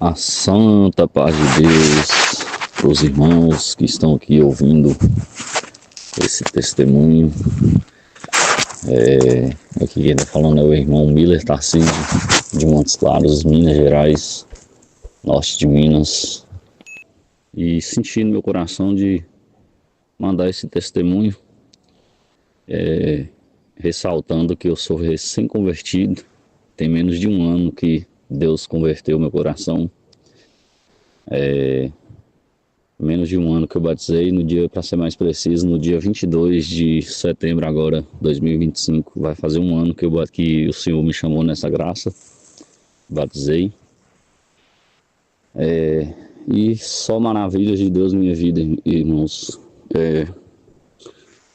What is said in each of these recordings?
A santa paz de Deus para os irmãos que estão aqui ouvindo esse testemunho. Aqui quem está falando é o irmão Miller Tarcísio, de Montes Claros, Minas Gerais, norte de Minas. E senti no meu coração de mandar esse testemunho, ressaltando que eu sou recém-convertido. Tem menos de um ano que Deus converteu meu coração. Menos de um ano que eu batizei, no dia, para ser mais preciso, no dia 22 de setembro agora, 2025, vai fazer um ano que o Senhor me chamou nessa graça, batizei. E só maravilhas de Deus na minha vida, irmãos.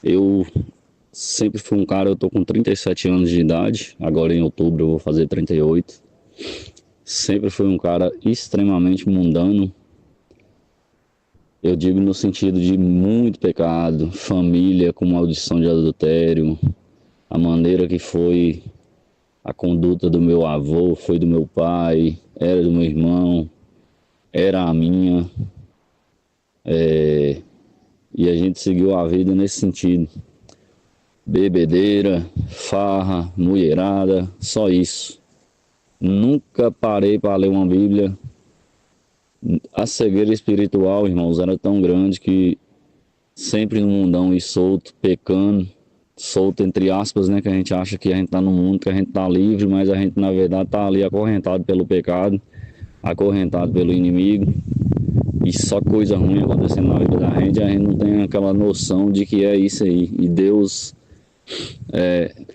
Eu sempre fui um cara, eu tô com 37 anos de idade, agora em outubro eu vou fazer 38. Sempre fui um cara extremamente mundano. Eu digo no sentido de muito pecado, família com maldição de adultério, a maneira que foi a conduta do meu avô, foi do meu pai, era do meu irmão, era a minha. E a gente seguiu a vida nesse sentido. Bebedeira, farra, mulherada, só isso. Nunca parei para ler uma Bíblia. A cegueira espiritual, irmãos, era tão grande que sempre no mundão e solto, pecando, solto entre aspas, né, que a gente acha que a gente tá no mundo, que a gente tá livre, mas a gente na verdade tá ali acorrentado pelo pecado, acorrentado pelo inimigo, e só coisa ruim acontecendo na vida da gente, a gente não tem aquela noção de que é isso aí. E Deus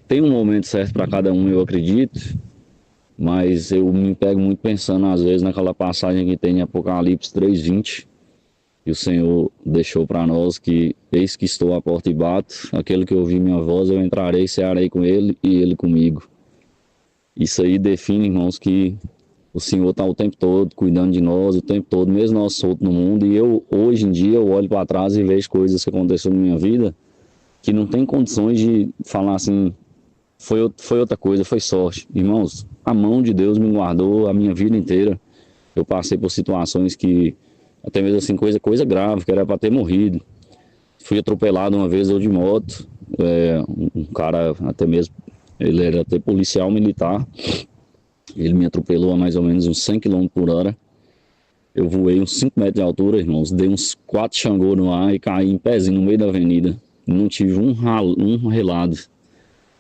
tem um momento certo para cada um, eu acredito. Mas eu me pego muito pensando, às vezes, naquela passagem que tem em Apocalipse 3:20, que o Senhor deixou para nós, que eis que estou à porta e bato, aquele que ouvir minha voz, eu entrarei, cearei com ele e ele comigo. Isso aí define, irmãos, que o Senhor está o tempo todo cuidando de nós, o tempo todo, mesmo nós soltos no mundo. E eu, hoje em dia, eu olho para trás e vejo coisas que aconteceram na minha vida que não tem condições de falar assim, foi outra coisa, foi sorte. Irmãos, a mão de Deus me guardou a minha vida inteira. Eu passei por situações que, até mesmo assim, coisa grave, que era para ter morrido. Fui atropelado uma vez, eu de moto. Um cara, até mesmo, ele era até policial militar. Ele me atropelou a mais ou menos uns 100 km por hora. Eu voei uns 5 metros de altura, irmãos. Dei uns 4 xangô no ar e caí em pezinho no meio da avenida. Não tive um relado.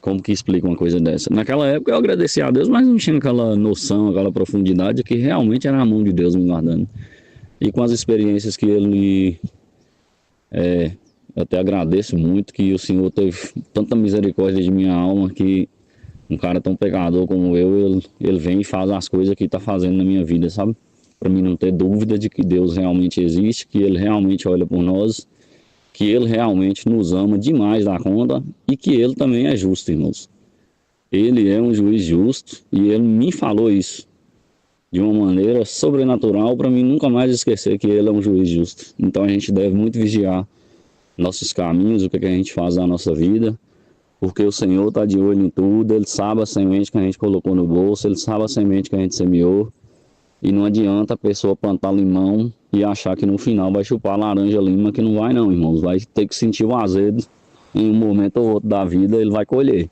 Como que explica uma coisa dessa? Naquela época eu agradeci a Deus, mas não tinha aquela noção, aquela profundidade que realmente era a mão de Deus me guardando. E com as experiências que Ele eu até agradeço muito que o Senhor teve tanta misericórdia de minha alma que um cara tão pecador como ele vem e faz as coisas que está fazendo na minha vida, sabe? Para mim não ter dúvida de que Deus realmente existe, que Ele realmente olha por nós, que Ele realmente nos ama demais da conta e que Ele também é justo, irmãos. Ele é um juiz justo e Ele me falou isso de uma maneira sobrenatural para mim nunca mais esquecer que Ele é um juiz justo. Então a gente deve muito vigiar nossos caminhos, o que a gente faz na nossa vida, porque o Senhor está de olho em tudo, Ele sabe a semente que a gente colocou no bolso, Ele sabe a semente que a gente semeou. E não adianta a pessoa plantar limão e achar que no final vai chupar laranja lima, que não vai não, irmãos. Vai ter que sentir o azedo em um momento ou outro da vida, ele vai colher.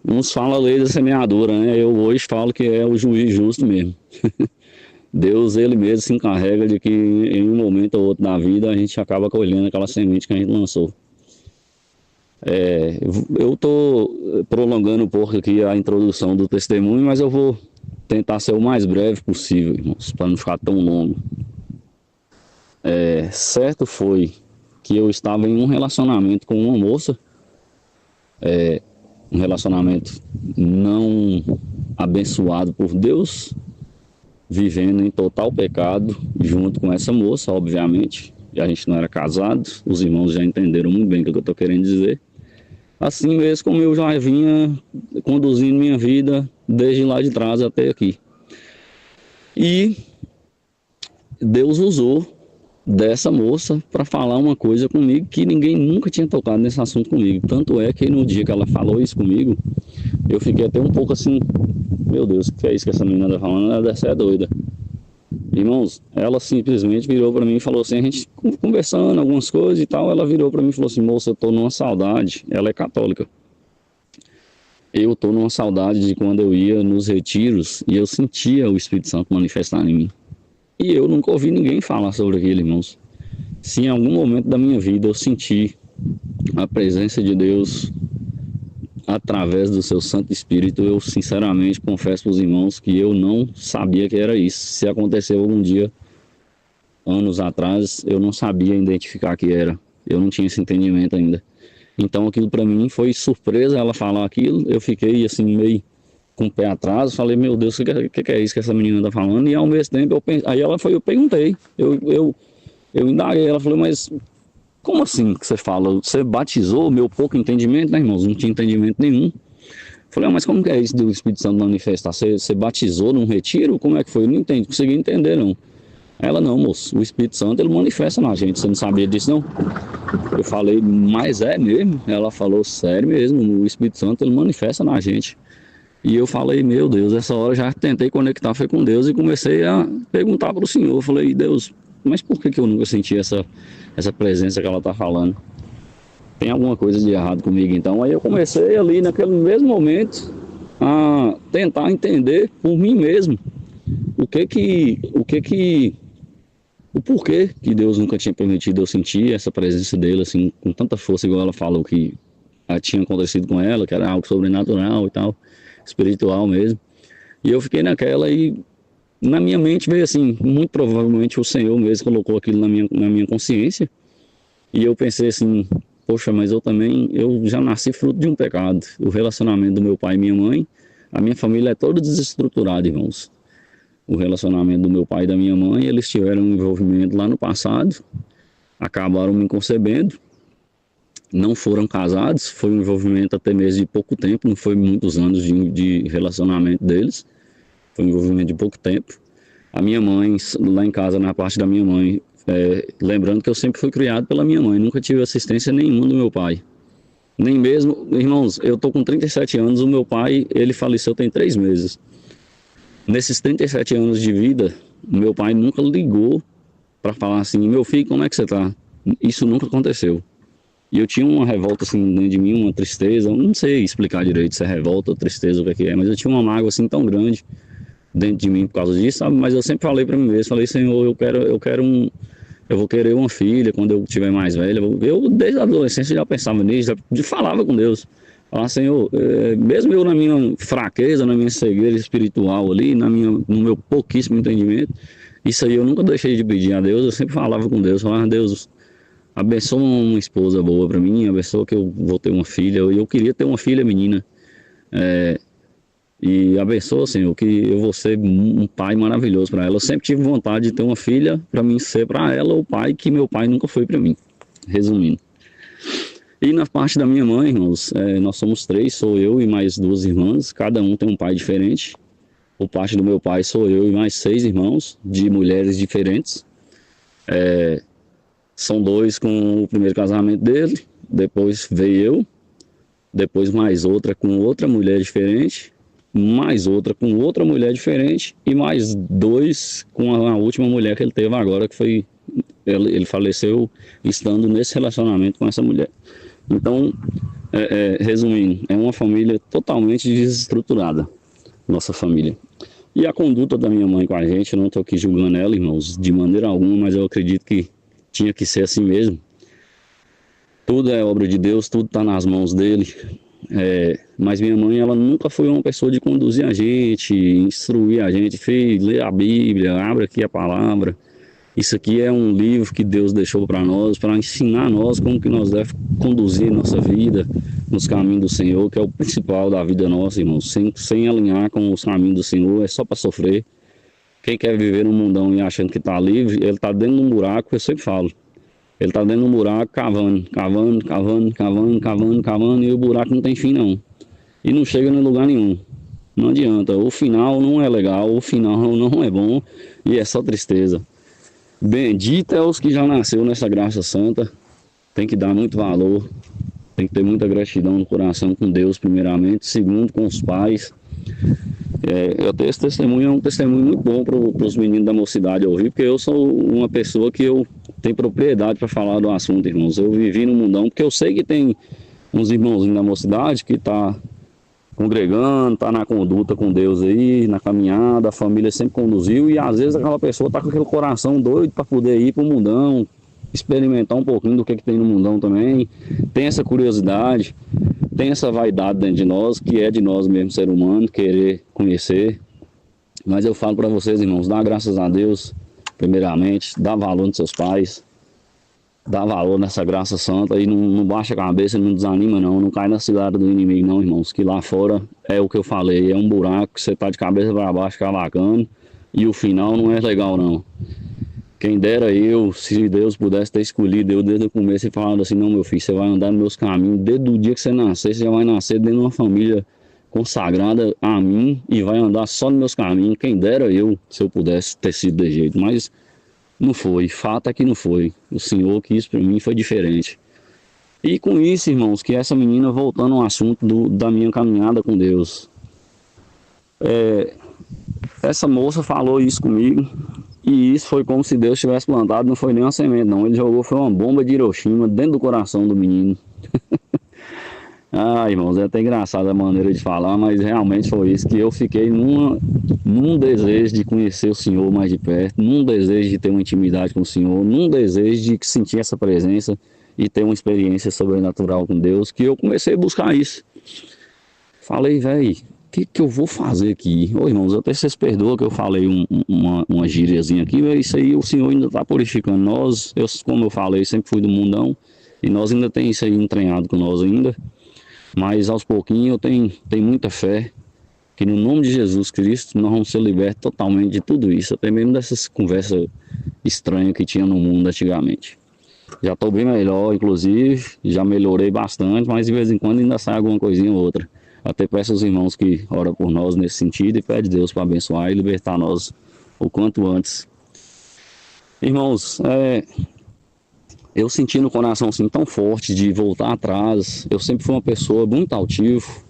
Uns falam a lei da semeadura, né? Eu hoje falo que é o juiz justo mesmo. Deus, Ele mesmo se encarrega de que em um momento ou outro da vida a gente acaba colhendo aquela semente que a gente lançou. Eu estou prolongando um pouco aqui a introdução do testemunho, mas eu vou tentar ser o mais breve possível, irmãos, para não ficar tão longo. Certo foi que eu estava em um relacionamento com uma moça, um relacionamento não abençoado por Deus, vivendo em total pecado junto com essa moça, obviamente. E a gente não era casado, os irmãos já entenderam muito bem o que eu estou querendo dizer. Assim mesmo como eu já vinha conduzindo minha vida desde lá de trás até aqui. E Deus usou dessa moça para falar uma coisa comigo que ninguém nunca tinha tocado nesse assunto comigo. Tanto é que no dia que ela falou isso comigo, eu fiquei até um pouco assim, meu Deus, o que é isso que essa menina tá falando? Ela deve ser doida. Irmãos, ela simplesmente virou para mim e falou assim, a gente conversando algumas coisas e tal, ela virou para mim e falou assim, moça, eu tô numa saudade, ela é católica. Eu tô numa saudade de quando eu ia nos retiros e eu sentia o Espírito Santo manifestar em mim. E eu nunca ouvi ninguém falar sobre aquilo, irmãos. Se em algum momento da minha vida eu senti a presença de Deus através do seu Santo Espírito, eu sinceramente confesso para os irmãos que eu não sabia que era isso. Se aconteceu algum dia, anos atrás, eu não sabia identificar que era. Eu não tinha esse entendimento ainda. Então aquilo para mim foi surpresa ela falar aquilo. Eu fiquei assim meio com o pé atrás, falei, meu Deus, o que é isso que essa menina está falando? E ao mesmo tempo, aí ela foi, eu perguntei, eu indaguei, ela falou, mas como assim que você fala? Você batizou? Meu pouco entendimento, né, irmãos? Não tinha entendimento nenhum. Falei, mas como que é isso do Espírito Santo manifestar? Você batizou num retiro? Como é que foi? Eu não entendi, consegui entender, não. Ela, não, moço, o Espírito Santo, ele manifesta na gente, você não sabia disso, não? Eu falei, mas é mesmo? Ela falou, sério mesmo, o Espírito Santo, ele manifesta na gente. E eu falei, meu Deus, essa hora já tentei conectar foi com Deus e comecei a perguntar para o Senhor. Eu falei, Deus, mas por que eu nunca senti essa presença que ela está falando? Tem alguma coisa de errado comigo então? Aí eu comecei ali naquele mesmo momento a tentar entender por mim mesmo o porquê que Deus nunca tinha permitido eu sentir essa presença dele assim com tanta força, igual ela falou que tinha acontecido com ela, que era algo sobrenatural e tal, espiritual mesmo. E eu fiquei naquela e na minha mente veio assim, muito provavelmente o Senhor mesmo colocou aquilo na minha consciência. E eu pensei assim, poxa, mas eu já nasci fruto de um pecado. O relacionamento do meu pai e minha mãe, a minha família é toda desestruturada, irmãos. O relacionamento do meu pai e da minha mãe, eles tiveram um envolvimento lá no passado, acabaram me concebendo, não foram casados, foi um envolvimento até mesmo de pouco tempo, não foi muitos anos de relacionamento deles, foi um envolvimento de pouco tempo. A minha mãe, lá em casa, na parte da minha mãe, lembrando que eu sempre fui criado pela minha mãe, nunca tive assistência nenhuma do meu pai. Nem mesmo, irmãos, eu tô com 37 anos, o meu pai, ele faleceu tem 3 meses. Nesses 37 anos de vida, o meu pai nunca ligou para falar assim, meu filho, como é que você tá? Isso nunca aconteceu. E eu tinha uma revolta assim dentro de mim, uma tristeza, não sei explicar direito se é revolta ou tristeza, o que é, mas eu tinha uma mágoa assim tão grande dentro de mim por causa disso, sabe? Mas eu sempre falei para mim mesmo, falei, Senhor, eu vou querer uma filha quando eu tiver mais velho. Eu desde a adolescência já pensava nisso, já falava com Deus. Falava, Senhor, mesmo eu na minha fraqueza, na minha cegueira espiritual ali, no meu pouquíssimo entendimento, isso aí eu nunca deixei de pedir a Deus, eu sempre falava com Deus, falava, Deus, abençoa uma esposa boa para mim, abençoa que eu vou ter uma filha, eu queria ter uma filha menina, e abençoa, Senhor, que eu vou ser um pai maravilhoso para ela. Eu sempre tive vontade de ter uma filha para mim ser para ela o pai que meu pai nunca foi para mim, resumindo. E na parte da minha mãe, irmãos, nós somos 3, sou eu e mais 2 irmãs, cada um tem um pai diferente. Por parte do meu pai sou eu e mais 6 irmãos, de mulheres diferentes. São 2 com o primeiro casamento dele, depois veio eu, depois mais outra com outra mulher diferente, mais outra com outra mulher diferente e mais 2 com a última mulher que ele teve agora, que foi, ele faleceu estando nesse relacionamento com essa mulher. Então, resumindo, é uma família totalmente desestruturada, nossa família. E a conduta da minha mãe com a gente, eu não estou aqui julgando ela, irmãos, de maneira alguma, mas eu acredito que tinha que ser assim mesmo. Tudo é obra de Deus, tudo está nas mãos dele. Mas minha mãe, ela nunca foi uma pessoa de conduzir a gente, instruir a gente, filho, lê a Bíblia, abre aqui a palavra. Isso aqui é um livro que Deus deixou para nós, para ensinar a nós como que nós devemos conduzir nossa vida nos caminhos do Senhor, que é o principal da vida nossa, irmãos. Sem alinhar com os caminhos do Senhor, é só para sofrer. Quem quer viver no mundão e achando que está livre, ele está dentro de um buraco, eu sempre falo. Ele está dentro de um buraco cavando, e o buraco não tem fim não. E não chega em lugar nenhum. Não adianta, o final não é legal, o final não é bom e é só tristeza. Bendito é os que já nasceu nessa graça santa. Tem que dar muito valor, tem que ter muita gratidão no coração com Deus, primeiramente, segundo com os pais. Eu tenho esse testemunho, é um testemunho muito bom para os meninos da mocidade ouvir, porque eu sou uma pessoa que eu tenho propriedade para falar do assunto, irmãos. Eu vivi no mundão, porque eu sei que tem uns irmãozinhos da mocidade que tá congregando, tá na conduta com Deus aí, na caminhada, a família sempre conduziu, e às vezes aquela pessoa tá com aquele coração doido para poder ir para o mundão, experimentar um pouquinho do que tem no mundão também, tem essa curiosidade, tem essa vaidade dentro de nós, que é de nós mesmo, ser humano, querer conhecer. Mas eu falo para vocês, irmãos, dá graças a Deus, primeiramente, dá valor nos seus pais, dá valor nessa graça santa e não baixa a cabeça, não desanima não cai na cilada do inimigo não, irmãos, que lá fora é o que eu falei, é um buraco que você tá de cabeça para baixo cavacando e o final não é legal não. Quem dera eu, se Deus pudesse ter escolhido eu desde o começo e falado assim, não meu filho, você vai andar nos meus caminhos, desde o dia que você nascer, você já vai nascer dentro de uma família consagrada a mim e vai andar só nos meus caminhos. Quem dera eu, se eu pudesse ter sido de jeito, mas não foi, fato é que não foi. O Senhor quis para mim, foi diferente. E com isso, irmãos, que essa menina, voltando ao assunto da minha caminhada com Deus, essa moça falou isso comigo. E isso foi como se Deus tivesse plantado, não foi nem uma semente não, ele jogou, foi uma bomba de Hiroshima dentro do coração do menino. Ah, irmãos, é até engraçada a maneira de falar, mas realmente foi isso, que eu fiquei num desejo de conhecer o Senhor mais de perto, num desejo de ter uma intimidade com o Senhor, num desejo de sentir essa presença e ter uma experiência sobrenatural com Deus, que eu comecei a buscar isso. Falei, velho, o que eu vou fazer aqui? Ô irmãos, até vocês perdoam que eu falei uma gíriazinha aqui, mas isso aí o Senhor ainda está purificando nós. Como eu falei, sempre fui do mundão e nós ainda tem isso aí entranhado com nós ainda. Mas aos pouquinhos eu tenho muita fé que no nome de Jesus Cristo nós vamos ser libertos totalmente de tudo isso, até mesmo dessas conversas estranhas que tinha no mundo antigamente. Já estou bem melhor, inclusive, já melhorei bastante, mas de vez em quando ainda sai alguma coisinha ou outra. Até peço aos irmãos que oram por nós nesse sentido e pede Deus para abençoar e libertar nós o quanto antes. Irmãos, eu senti no coração assim tão forte de voltar atrás. Eu sempre fui uma pessoa muito altivo.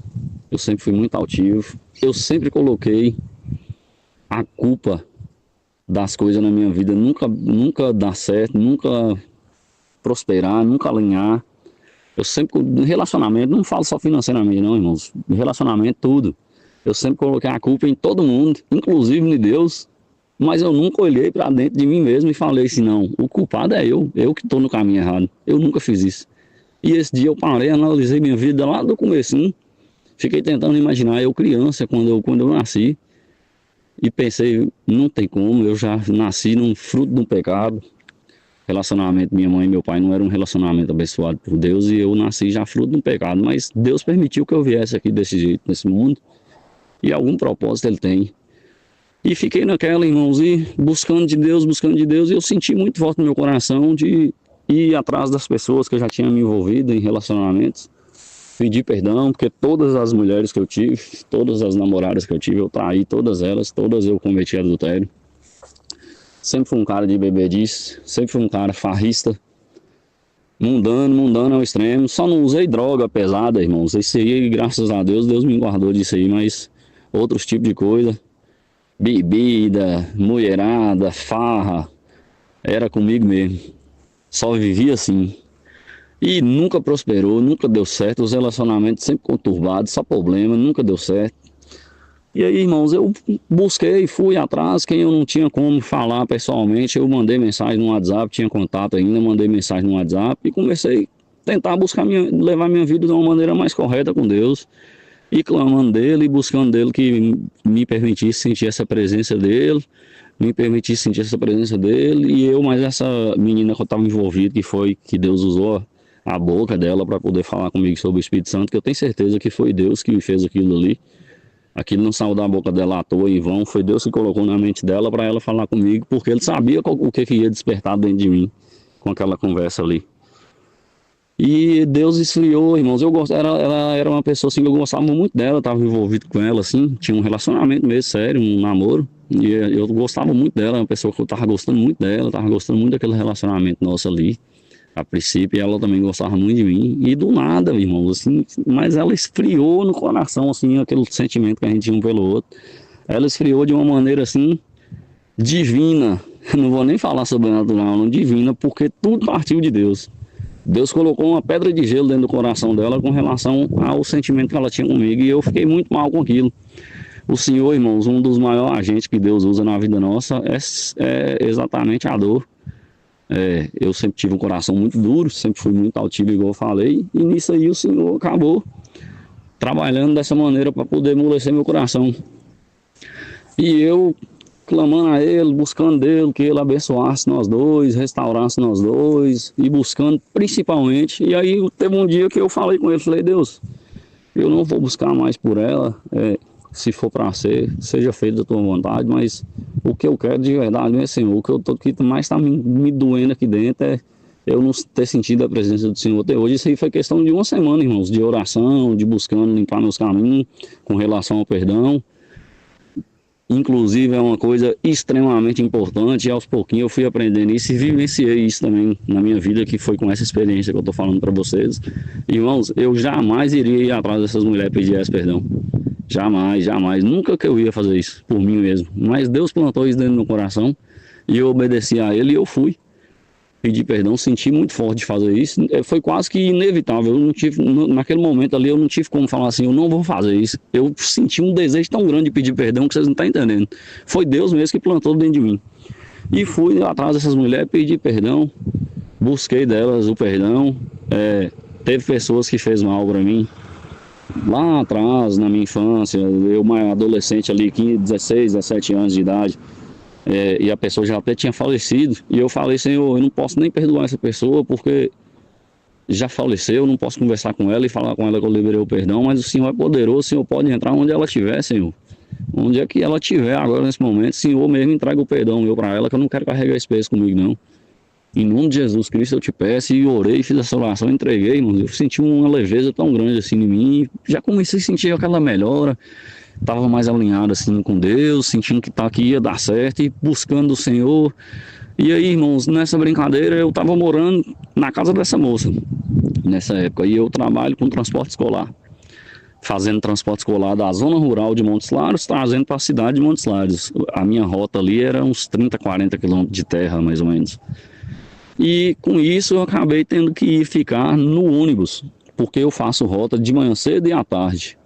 Eu sempre fui muito altivo. Eu sempre coloquei a culpa das coisas na minha vida. Nunca dar certo, nunca prosperar, nunca alinhar. Eu sempre, no relacionamento, não falo só financeiramente não, irmãos. No relacionamento, tudo. Eu sempre coloquei a culpa em todo mundo, inclusive em Deus. Mas eu nunca olhei para dentro de mim mesmo e falei assim, não, o culpado é eu que estou no caminho errado. Eu nunca fiz isso. E esse dia eu parei, analisei minha vida lá do comecinho. Fiquei tentando imaginar eu criança, quando eu nasci. E pensei, não tem como, eu já nasci num fruto do pecado. Relacionamento, minha mãe e meu pai não era um relacionamento abençoado por Deus e eu nasci já fruto do pecado, mas Deus permitiu que eu viesse aqui desse jeito, nesse mundo, e algum propósito Ele tem. E fiquei naquela, irmãos, e buscando de Deus, e eu senti muito forte no meu coração de ir atrás das pessoas que eu já tinha me envolvido em relacionamentos, pedir perdão, porque todas as mulheres que eu tive, todas as namoradas que eu tive, eu traí todas elas, todas eu cometi adultério. Sempre fui um cara de bebedice, sempre fui um cara farrista, mundano ao extremo. Só não usei droga pesada, irmãos. Isso aí, graças a Deus, Deus me guardou disso aí, mas outros tipos de coisa, bebida, mulherada, farra, era comigo mesmo. Só vivia assim. E nunca prosperou, nunca deu certo. Os relacionamentos sempre conturbados, só problema, nunca deu certo. E aí, irmãos, eu busquei, fui atrás, quem eu não tinha como falar pessoalmente, eu mandei mensagem no WhatsApp, tinha contato ainda, mandei mensagem no WhatsApp e comecei a tentar levar minha vida de uma maneira mais correta com Deus, e clamando dele, e buscando dele que me permitisse sentir essa presença dele, e eu, mas essa menina que eu estava envolvido, que Deus usou a boca dela para poder falar comigo sobre o Espírito Santo, que eu tenho certeza que foi Deus que fez aquilo ali. Aquilo não saiu da boca dela à toa, em vão. Foi Deus que colocou na mente dela para ela falar comigo, porque Ele sabia o que ia despertar dentro de mim com aquela conversa ali. E Deus esfriou, irmãos. Ela era uma pessoa assim que eu gostava muito dela, estava envolvido com ela, assim, tinha um relacionamento mesmo sério, um namoro, E eu gostava muito dela, uma pessoa que eu tava gostando muito dela, tava gostando muito daquele relacionamento nosso ali, a princípio, e ela também gostava muito de mim. E do nada, irmãos, assim, mas ela esfriou no coração, assim, aquele sentimento que a gente tinha um pelo outro. Ela esfriou de uma maneira, assim, divina. Não vou nem falar sobrenatural, não, divina, porque tudo partiu de Deus. Deus colocou uma pedra de gelo dentro do coração dela com relação ao sentimento que ela tinha comigo, e eu fiquei muito mal com aquilo. O Senhor, irmãos, um dos maiores agentes que Deus usa na vida nossa é exatamente a dor. Eu sempre tive um coração muito duro, sempre fui muito altivo, igual eu falei, e nisso aí o Senhor acabou trabalhando dessa maneira para poder amolecer meu coração. E eu clamando a Ele, buscando dele, que Ele abençoasse nós dois, restaurasse nós dois, e buscando principalmente. E aí teve um dia que eu falei com Ele, falei: Deus, eu não vou buscar mais por ela, se for para ser, seja feito da tua vontade, mas o que eu quero de verdade, meu Senhor, o que eu tô aqui mais está me doendo aqui dentro é eu não ter sentido a presença do Senhor até hoje. Isso aí foi questão de uma semana, irmãos, de oração, de buscando limpar meus caminhos com relação ao perdão. Inclusive é uma coisa extremamente importante, e aos pouquinhos eu fui aprendendo isso e vivenciei isso também na minha vida, que foi com essa experiência que eu estou falando para vocês. Irmãos, eu jamais iria ir atrás dessas mulheres pedir esse perdão. Jamais, jamais. Nunca que eu ia fazer isso por mim mesmo. Mas Deus plantou isso dentro do meu coração e eu obedeci a Ele e eu fui pedir perdão. Senti muito forte de fazer isso. Foi quase que inevitável. Eu não tive, naquele momento ali, eu não tive como falar assim: eu não vou fazer isso. Eu senti um desejo tão grande de pedir perdão que vocês não estão entendendo. Foi Deus mesmo que plantou dentro de mim. E fui atrás dessas mulheres, pedi perdão, busquei delas o perdão. Teve pessoas que fez mal para mim lá atrás, na minha infância, eu adolescente ali, 15, 16, 17 anos de idade, e a pessoa já até tinha falecido, e eu falei: Senhor, eu não posso nem perdoar essa pessoa, porque já faleceu, eu não posso conversar com ela e falar com ela que eu liberei o perdão, mas o Senhor é poderoso, o Senhor pode entrar onde ela estiver, Senhor. Onde é que ela estiver agora nesse momento, Senhor mesmo entrega o perdão meu para ela, que eu não quero carregar esse peso comigo não. Em nome de Jesus Cristo eu te peço, e orei, fiz essa oração, entreguei, irmãos. Eu senti uma leveza tão grande assim em mim, já comecei a sentir aquela melhora, estava mais alinhado assim com Deus, sentindo que ia dar certo e buscando o Senhor. E aí, irmãos, nessa brincadeira eu estava morando na casa dessa moça, nessa época, e eu trabalho com transporte escolar, fazendo transporte escolar da zona rural de Montes Claros, trazendo para a cidade de Montes Claros. A minha rota ali era uns 30, 40 quilômetros de terra, mais ou menos. E com isso eu acabei tendo que ir ficar no ônibus, porque eu faço rota de manhã cedo e à tarde.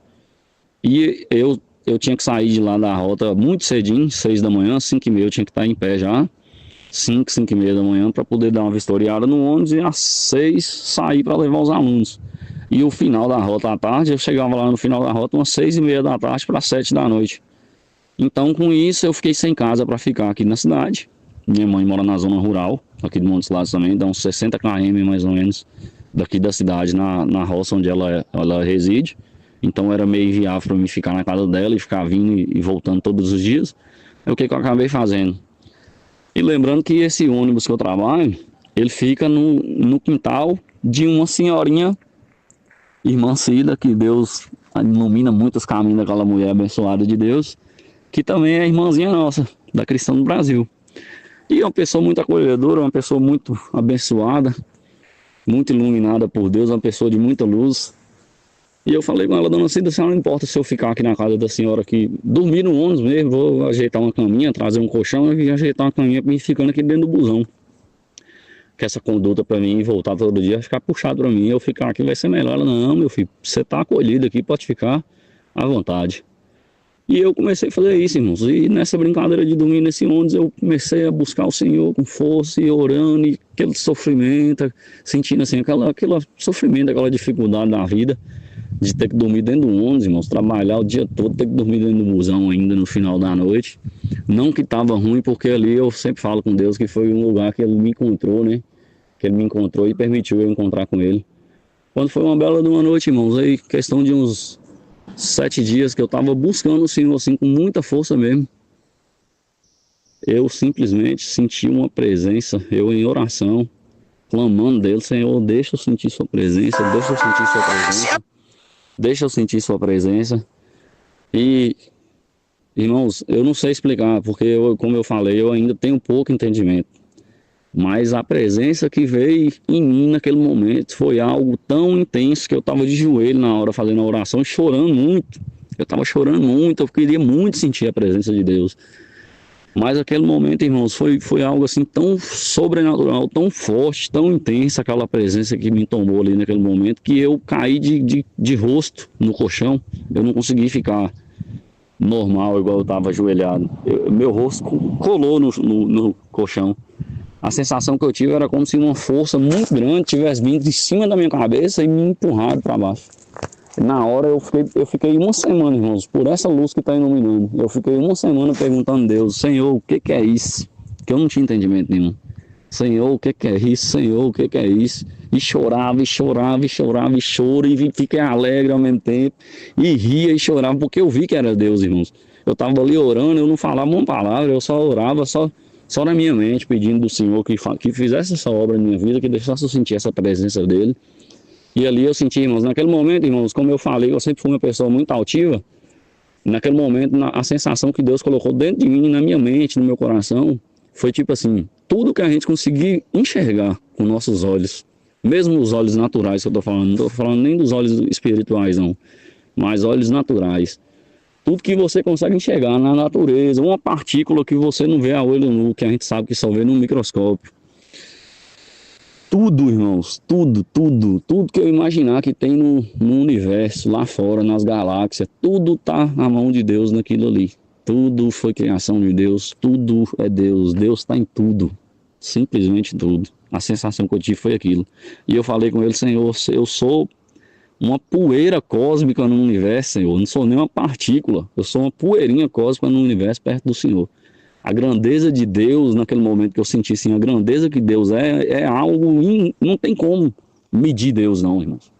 E eu tinha que sair de lá da rota muito cedinho, 6 da manhã, 5h30 eu tinha que estar em pé já, 5h30 da manhã, para poder dar uma vistoriada no ônibus, e às 6 sair para levar os alunos. E o final da rota à tarde, eu chegava lá no final da rota umas 6h30 da tarde para 7 da noite. Então com isso eu fiquei sem casa para ficar aqui na cidade. Minha mãe mora na zona rural, aqui de Montes Claros também, dá uns 60 km mais ou menos daqui da cidade, na roça onde ela reside. Então era meio inviável para mim ficar na casa dela e ficar vindo e voltando todos os dias. É o que eu acabei fazendo. E lembrando que esse ônibus que eu trabalho, ele fica no quintal de uma senhorinha, irmã Cida, que Deus ilumina muitos caminhos daquela mulher abençoada de Deus, que também é irmãzinha nossa, da Cristã do Brasil. E é uma pessoa muito acolhedora, uma pessoa muito abençoada, muito iluminada por Deus, uma pessoa de muita luz. E eu falei com ela: dona Cida, a senhora não importa se eu ficar aqui na casa da senhora aqui, dormir no ônibus mesmo, vou ajeitar uma caminha, trazer um colchão e ajeitar uma caminha para mim ficando aqui dentro do busão. Que essa conduta para mim, voltar todo dia, ficar puxado para mim, eu ficar aqui vai ser melhor. Ela: não, meu filho, você está acolhido aqui, pode ficar à vontade. E eu comecei a fazer isso, irmãos. E nessa brincadeira de dormir nesse ônibus, eu comecei a buscar o Senhor com força e orando, e aquele sofrimento, sentindo assim, aquele sofrimento, aquela dificuldade da vida, de ter que dormir dentro do ônibus, irmãos, trabalhar o dia todo, ter que dormir dentro do busão ainda no final da noite. Não que estava ruim, porque ali eu sempre falo com Deus que foi um lugar que Ele me encontrou, né? Que Ele me encontrou e permitiu eu encontrar com Ele. Quando foi uma bela de uma noite, irmãos, aí questão de uns 7 dias que eu estava buscando o Senhor assim com muita força mesmo, eu simplesmente senti uma presença, eu em oração, clamando dele: Senhor, deixa eu sentir sua presença, deixa eu sentir sua presença, deixa eu sentir sua presença. E Irmãos, eu não sei explicar, porque como eu falei, eu ainda tenho pouco entendimento. Mas a presença que veio em mim naquele momento foi algo tão intenso que eu estava de joelho na hora fazendo a oração, chorando muito. Eu estava chorando muito, eu queria muito sentir a presença de Deus. Mas aquele momento, irmãos, foi algo assim tão sobrenatural, tão forte, tão intensa aquela presença que me tomou ali naquele momento, que eu caí de rosto no colchão. Eu não consegui ficar normal, igual eu estava ajoelhado. Meu rosto colou no colchão. A sensação que eu tive era como se uma força muito grande tivesse vindo de cima da minha cabeça e me empurrado para baixo. Na hora eu fiquei uma semana, irmãos, por essa luz que está iluminando. Eu fiquei uma semana perguntando a Deus, Senhor, o que é isso? Que eu não tinha entendimento nenhum. Senhor, o que é isso? Senhor, o que é isso? E chorava, e chorava, e chorava, e choro, e fiquei alegre ao mesmo tempo. E ria e chorava, porque eu vi que era Deus, irmãos. Eu estava ali orando, eu não falava uma palavra, eu só orava, só na minha mente, pedindo do Senhor que fizesse essa obra na minha vida, que deixasse eu sentir essa presença dele. E ali eu senti, irmãos, naquele momento, irmãos, como eu falei, eu sempre fui uma pessoa muito altiva. Naquele momento, a sensação que Deus colocou dentro de mim, na minha mente, no meu coração, foi tipo assim, tudo que a gente conseguir enxergar com nossos olhos, mesmo os olhos naturais que eu estou falando, não estou falando nem dos olhos espirituais, não, mas olhos naturais. Tudo que você consegue enxergar na natureza, uma partícula que você não vê a olho nu, que a gente sabe que só vê no microscópio. Tudo, irmãos, tudo que eu imaginar que tem no universo, lá fora, nas galáxias, tudo tá na mão de Deus naquilo ali. Tudo foi criação de Deus, tudo é Deus, Deus está em tudo, simplesmente tudo. A sensação que eu tive foi aquilo. E eu falei com ele, Senhor, eu sou uma poeira cósmica no universo, Senhor, eu não sou nem uma partícula, eu sou uma poeirinha cósmica no universo perto do Senhor. A grandeza de Deus, naquele momento que eu senti assim, a grandeza que Deus é algo, não tem como medir Deus não, irmãos.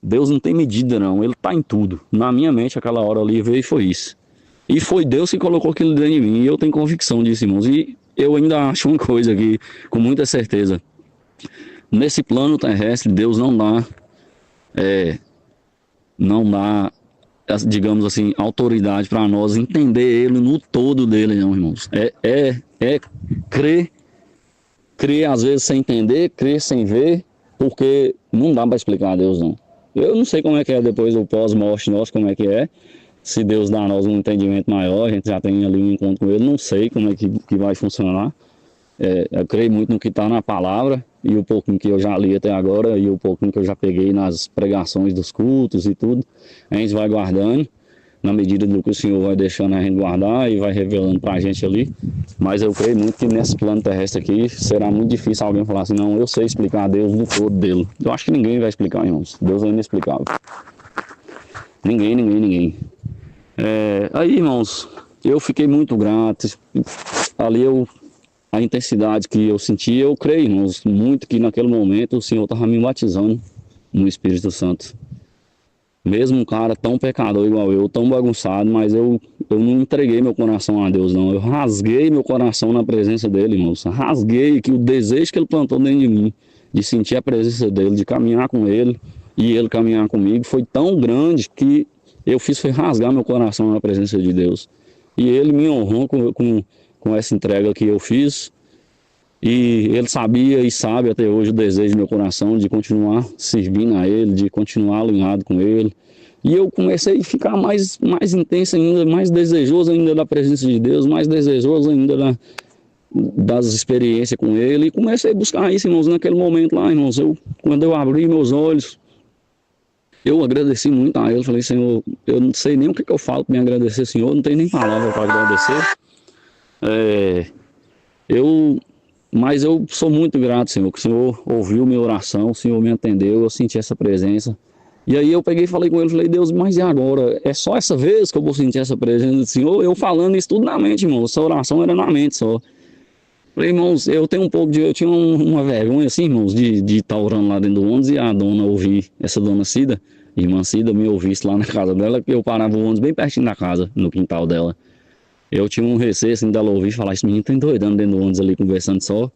Deus não tem medida não, Ele está em tudo. Na minha mente, aquela hora ali veio e foi isso. E foi Deus que colocou aquilo dentro de mim, e eu tenho convicção disso, irmãos. E eu ainda acho uma coisa aqui, com muita certeza. Nesse plano terrestre, Deus não dá, digamos assim, autoridade para nós entender ele no todo dele, não, irmãos. Crer às vezes sem entender, crer sem ver, porque não dá para explicar a Deus, não. Eu não sei como é que é depois do pós-morte nosso, como é que é. Se Deus dá a nós um entendimento maior, a gente já tem ali um encontro com ele, não sei como é que vai funcionar. Eu creio muito no que está na palavra, e o pouquinho que eu já li até agora, e o pouquinho que eu já peguei nas pregações dos cultos e tudo, a gente vai guardando, na medida do que o Senhor vai deixando a gente guardar e vai revelando para a gente ali. Mas eu creio muito que nesse plano terrestre aqui, será muito difícil alguém falar assim, não, eu sei explicar a Deus no todo dele. Eu acho que ninguém vai explicar, irmãos. Deus é inexplicável. Ninguém. Aí, irmãos, eu fiquei muito grato. Ali a intensidade que eu senti, eu creio, irmãos, muito que naquele momento o Senhor estava me batizando no Espírito Santo. Mesmo um cara tão pecador igual eu, tão bagunçado, mas eu não entreguei meu coração a Deus, não. Eu rasguei meu coração na presença dele, irmãos. Rasguei que o desejo que ele plantou dentro de mim, de sentir a presença dele, de caminhar com ele e ele caminhar comigo, foi tão grande que eu foi rasgar meu coração na presença de Deus. E ele me honrou com essa entrega que eu fiz. E ele sabia e sabe até hoje o desejo do meu coração de continuar servindo a ele, de continuar alinhado com ele. E eu comecei a ficar mais intenso ainda, mais desejoso ainda da presença de Deus, mais desejoso ainda das experiências com ele. E comecei a buscar isso, irmãos, naquele momento lá, irmãos. Quando eu abri meus olhos, eu agradeci muito a ele. Falei, Senhor, eu não sei nem o que eu falo para me agradecer, Senhor. Não tenho nem palavra para agradecer. Mas eu sou muito grato, Senhor, que o Senhor ouviu minha oração, o Senhor me atendeu, eu senti essa presença. E aí eu peguei e falei com ele, falei, Deus, mas e agora? É só essa vez que eu vou sentir essa presença do Senhor? Eu falando isso tudo na mente, irmão, essa oração era na mente só. Falei, irmãos, eu tinha uma vergonha assim, irmãos, de estar orando lá dentro do ônibus e a dona ouvir, essa dona Cida, irmã Cida, me ouvisse lá na casa dela, que eu parava o ônibus bem pertinho da casa, no quintal dela. Eu tinha um receio assim dela ouvir e falar, esse menino tá endoidando dentro do ônibus ali, conversando só.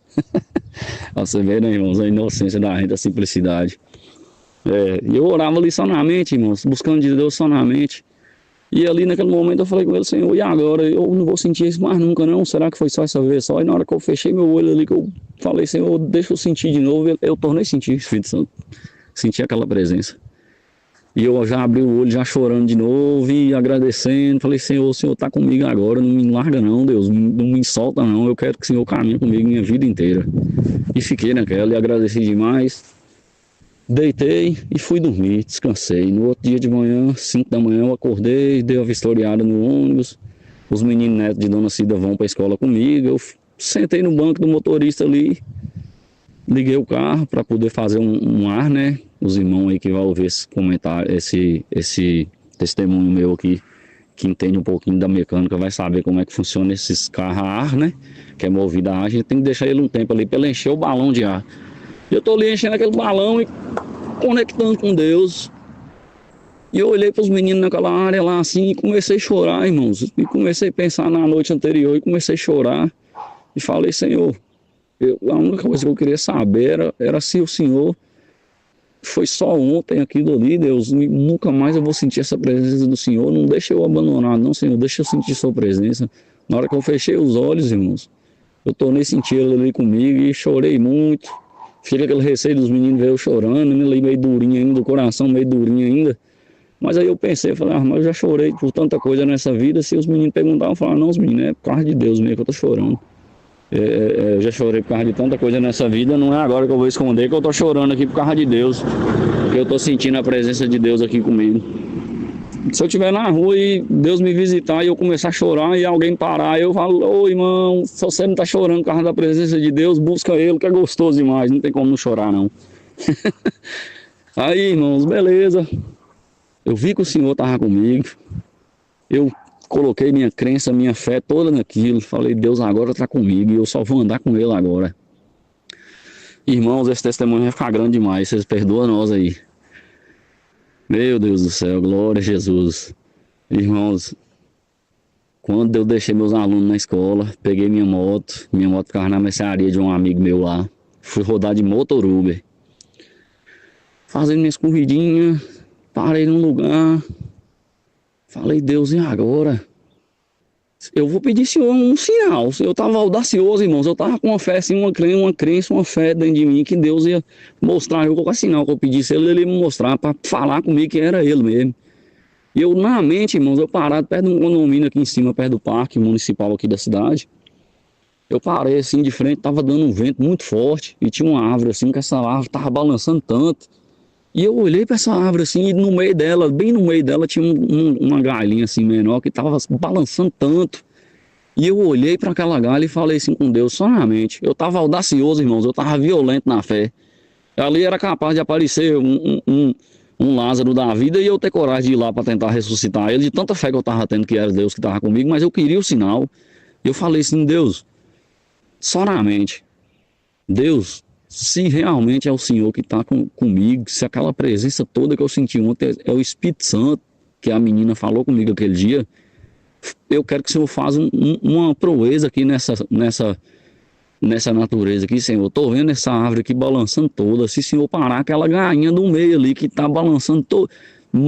Você vê, né, irmãos, a inocência da gente, a simplicidade. E eu orava ali só na mente, irmãos, buscando de Deus só na mente. E ali naquele momento eu falei com ele, Senhor, e agora? Eu não vou sentir isso mais nunca não, será que foi só essa vez só? E na hora que eu fechei meu olho ali, que eu falei, Senhor, deixa eu sentir de novo, eu tornei a sentir, Espírito Santo, senti aquela presença. E eu já abri o olho, já chorando de novo e agradecendo, falei, Senhor, o Senhor está comigo agora, não me larga não, Deus, não me solta não, eu quero que o Senhor caminhe comigo minha vida inteira. E fiquei naquela e agradeci demais. Deitei e fui dormir, descansei. No outro dia de manhã, 5 da manhã, eu acordei, dei uma vistoriada no ônibus. Os meninos netos de Dona Cida vão para a escola comigo. Eu sentei no banco do motorista ali, liguei o carro para poder fazer um ar, né? Os irmãos aí que vão ouvir esse comentário, esse testemunho meu aqui, que entende um pouquinho da mecânica, vai saber como é que funciona esses carros a ar, né? Que é movido a ar, a gente tem que deixar ele um tempo ali para ele encher o balão de ar. Eu tô ali enchendo aquele balão e conectando com Deus. E eu olhei para os meninos naquela área lá assim e comecei a chorar, irmãos. E comecei a pensar na noite anterior e comecei a chorar. E falei, Senhor, a única coisa que eu queria saber era se o Senhor foi só ontem aquilo ali, Deus. E nunca mais eu vou sentir essa presença do Senhor. Não deixa eu abandonar, não, Senhor. Deixa eu sentir sua presença. Na hora que eu fechei os olhos, irmãos, eu tornei a sentir ele ali comigo e chorei muito. Fica aquele receio dos meninos ver eu chorando, ali meio durinho ainda, o coração meio durinho ainda. Mas aí eu pensei, falei, mas eu já chorei por tanta coisa nessa vida, se os meninos perguntavam, eu falava, não, os meninos, é por causa de Deus mesmo que eu tô chorando. Eu já chorei por causa de tanta coisa nessa vida, não é agora que eu vou esconder que eu tô chorando aqui por causa de Deus, porque eu tô sentindo a presença de Deus aqui comigo. Se eu estiver na rua e Deus me visitar e eu começar a chorar e alguém parar, eu falo, ô irmão, se você não tá chorando por causa da presença de Deus, busca ele que é gostoso demais, não tem como não chorar não. Aí, irmãos, beleza. Eu vi que o Senhor estava comigo, eu coloquei minha crença, minha fé toda naquilo, falei, Deus agora está comigo e eu só vou andar com ele agora. Irmãos, esse testemunho vai ficar grande demais, vocês perdoam nós aí. Meu Deus do céu, glória a Jesus. Irmãos, quando eu deixei meus alunos na escola, peguei minha moto ficava na mercearia de um amigo meu lá, fui rodar de motor Uber, fazendo minhas corridinhas, parei num lugar, falei, Deus, e agora? Eu vou pedir Senhor um sinal. Eu estava audacioso, irmãos, eu estava com uma fé, assim, uma crença, uma fé dentro de mim, que Deus ia mostrar, qualquer sinal que eu pedisse, ele ia me mostrar, para falar comigo que era ele mesmo. E eu, na mente, irmãos, eu parado perto de um condomínio aqui em cima, perto do parque municipal aqui da cidade, eu parei assim de frente, estava dando um vento muito forte, e tinha uma árvore assim, que essa árvore estava balançando tanto. E eu olhei para essa árvore assim, e no meio dela, bem no meio dela, tinha uma galinha assim menor que estava balançando tanto. E eu olhei para aquela galha e falei assim com Deus, só na mente. Eu estava audacioso, irmãos, eu estava violento na fé. Ali era capaz de aparecer um Lázaro da vida e eu ter coragem de ir lá para tentar ressuscitar ele, de tanta fé que eu estava tendo que era Deus que estava comigo, mas eu queria o sinal. Eu falei assim, Deus, só na mente. Deus, se realmente é o Senhor que está comigo, se aquela presença toda que eu senti ontem é o Espírito Santo, que a menina falou comigo aquele dia, eu quero que o Senhor faça uma proeza aqui nessa natureza aqui, Senhor. Estou vendo essa árvore aqui balançando toda, se o Senhor parar aquela gainha do meio ali que está balançando,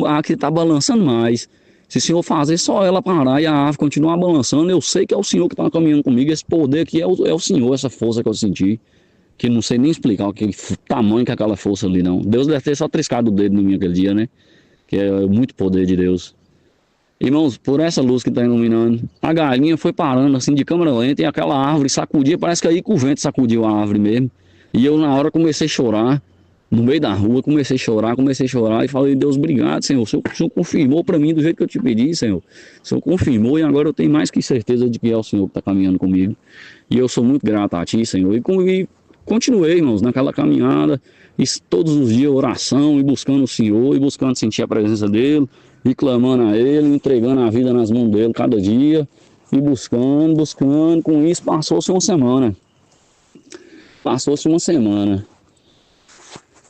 a que está balançando mais, se o Senhor fazer só ela parar e a árvore continuar balançando, eu sei que é o Senhor que está caminhando comigo, esse poder aqui é o Senhor, essa força que eu senti. Que não sei nem explicar o que tamanho que é aquela força ali não. Deus deve ter só triscado o dedo em mim aquele dia, né? Que é muito poder de Deus. Irmãos, por essa luz que está iluminando, a galinha foi parando assim de câmera lenta e aquela árvore sacudia, parece que aí que o vento sacudiu a árvore mesmo. E eu na hora comecei a chorar, no meio da rua, comecei a chorar e falei, Deus, obrigado, Senhor. O Senhor confirmou para mim do jeito que eu te pedi, Senhor. O Senhor confirmou e agora eu tenho mais que certeza de que é o Senhor que está caminhando comigo. E eu sou muito grato a Ti, Senhor. E continuei, irmãos, naquela caminhada, e todos os dias oração, e buscando o Senhor, e buscando sentir a presença dEle, e clamando a Ele, entregando a vida nas mãos dEle cada dia, e buscando, com isso passou-se uma semana.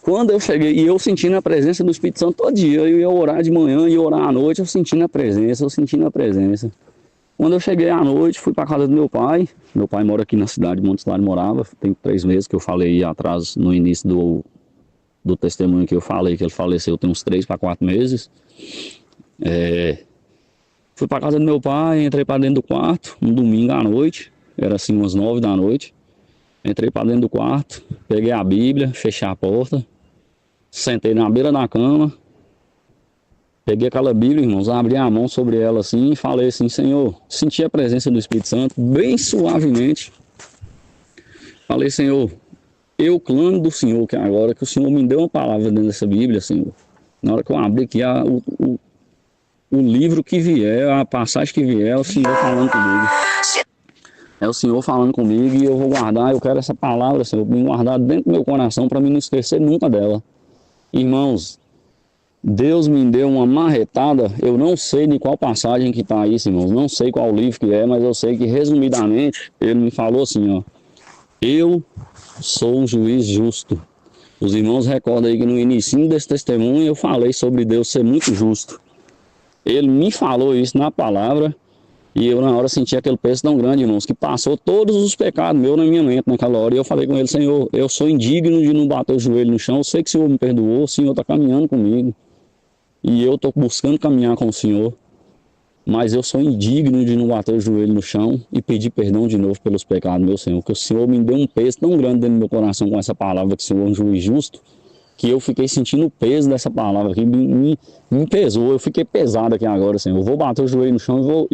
Quando eu cheguei, e eu sentindo a presença do Espírito Santo todo dia, eu ia orar de manhã, ia orar à noite, eu sentindo a presença. Quando eu cheguei à noite, fui para casa do meu pai mora aqui na cidade de Montes Claros, morava, tem 3 meses que eu falei atrás, no início do testemunho que eu falei, que ele faleceu tem uns 3 para 4 meses. Fui para casa do meu pai, entrei para dentro do quarto, um domingo à noite, era assim umas 9 da noite. Entrei para dentro do quarto, peguei a Bíblia, fechei a porta, sentei na beira da cama, peguei aquela Bíblia, irmãos, abri a mão sobre ela assim e falei assim: Senhor, senti a presença do Espírito Santo bem suavemente. Falei: Senhor, eu clamo do Senhor que agora que o Senhor me deu uma palavra dentro dessa Bíblia, Senhor. Na hora que eu abri aqui o livro que vier, a passagem que vier, é o Senhor falando comigo. É o Senhor falando comigo e eu vou guardar, eu quero essa palavra, Senhor, me guardar dentro do meu coração para mim não esquecer nunca dela. Irmãos, Deus me deu uma marretada, eu não sei de qual passagem que está isso, irmãos, não sei qual livro que é, mas eu sei que resumidamente ele me falou assim, ó: eu sou um juiz justo. Os irmãos recordam aí que no início desse testemunho eu falei sobre Deus ser muito justo. Ele me falou isso na palavra e eu na hora senti aquele peso tão grande, irmãos, que passou todos os pecados meus na minha mente naquela hora. E eu falei com ele: Senhor, eu sou indigno de não bater o joelho no chão, eu sei que o Senhor me perdoou, o Senhor está caminhando comigo. E eu estou buscando caminhar com o Senhor, mas eu sou indigno de não bater o joelho no chão e pedir perdão de novo pelos pecados, meu Senhor. Que o Senhor me deu um peso tão grande dentro do meu coração com essa palavra, que o Senhor é um juiz justo, que eu fiquei sentindo o peso dessa palavra aqui, me pesou, eu fiquei pesado aqui agora, Senhor. Eu vou bater o joelho no chão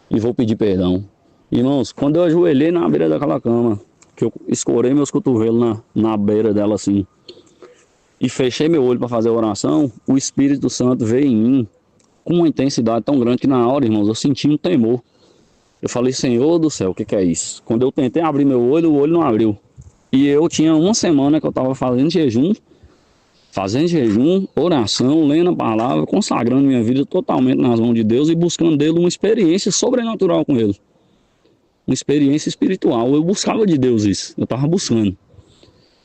e vou pedir perdão. Irmãos, quando eu ajoelhei na beira daquela cama, que eu escorei meus cotovelos na beira dela assim, e fechei meu olho para fazer a oração, o Espírito Santo veio em mim com uma intensidade tão grande que na hora, irmãos, eu senti um temor. Eu falei: Senhor do céu, o que é isso? Quando eu tentei abrir meu olho, o olho não abriu. E eu tinha uma semana que eu estava fazendo jejum, oração, lendo a palavra, consagrando minha vida totalmente nas mãos de Deus e buscando dele uma experiência sobrenatural com ele. Uma experiência espiritual. Eu buscava de Deus isso, eu estava buscando.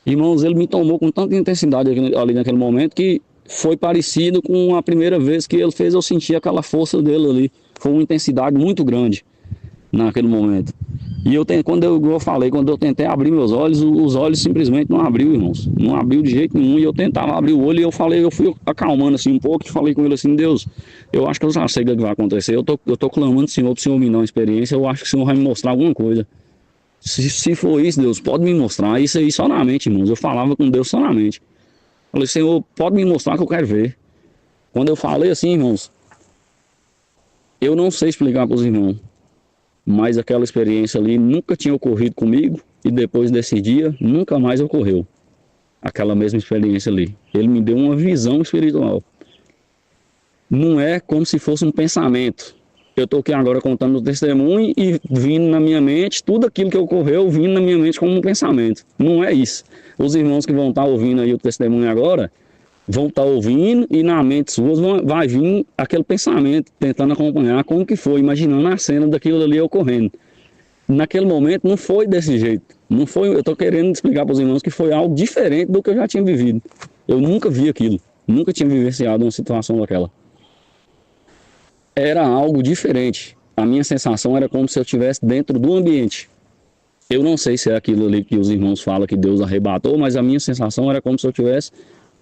Irmãos, ele me tomou com tanta intensidade ali naquele momento que foi parecido com a primeira vez que ele fez eu sentir aquela força dele ali. Foi uma intensidade muito grande naquele momento. E quando eu tentei abrir meus olhos, os olhos simplesmente não abriu, irmãos. Não abriu de jeito nenhum. E eu tentava abrir o olho e eu fui acalmando assim um pouco e falei com ele assim: Deus, eu acho que eu já sei o que vai acontecer. Eu tô clamando ao Senhor, pro Senhor me dar uma experiência. Eu acho que o Senhor vai me mostrar alguma coisa. Se for isso, Deus, pode me mostrar. Isso aí só na mente, irmãos. Eu falava com Deus só na mente. Falei: Senhor, pode me mostrar que eu quero ver. Quando eu falei assim, irmãos, eu não sei explicar para os irmãos, mas aquela experiência ali nunca tinha ocorrido comigo e depois desse dia nunca mais ocorreu. Aquela mesma experiência ali. Ele me deu uma visão espiritual. Não é como se fosse um pensamento. Eu estou aqui agora contando o testemunho e vindo na minha mente, tudo aquilo que ocorreu vindo na minha mente como um pensamento. Não é isso. Os irmãos que vão estar ouvindo aí o testemunho agora, vão estar ouvindo e na mente suas vai vir aquele pensamento, tentando acompanhar como que foi, imaginando a cena daquilo ali ocorrendo. Naquele momento não foi desse jeito. Não foi, eu estou querendo explicar para os irmãos que foi algo diferente do que eu já tinha vivido. Eu nunca vi aquilo, nunca tinha vivenciado uma situação daquela. Era algo diferente. A minha sensação era como se eu estivesse dentro do ambiente. Eu não sei se é aquilo ali que os irmãos falam que Deus arrebatou, mas a minha sensação era como se eu estivesse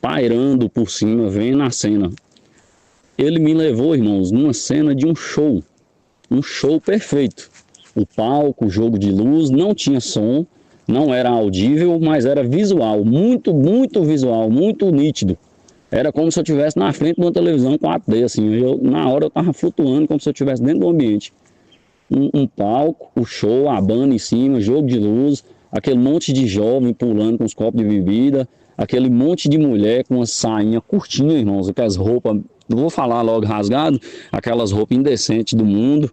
pairando por cima, vendo a cena. Ele me levou, irmãos, numa cena de um show perfeito. O palco, o jogo de luz, não tinha som, não era audível, mas era visual, muito, muito visual, muito nítido. Era como se eu estivesse na frente de uma televisão 4D, assim. Na hora eu estava flutuando como se eu estivesse dentro do ambiente. Um palco, o show, a banda em cima, jogo de luz, aquele monte de jovem pulando com os copos de bebida, aquele monte de mulher com uma sainha curtinha, irmãos, aquelas roupas, não vou falar logo rasgado, aquelas roupas indecentes do mundo,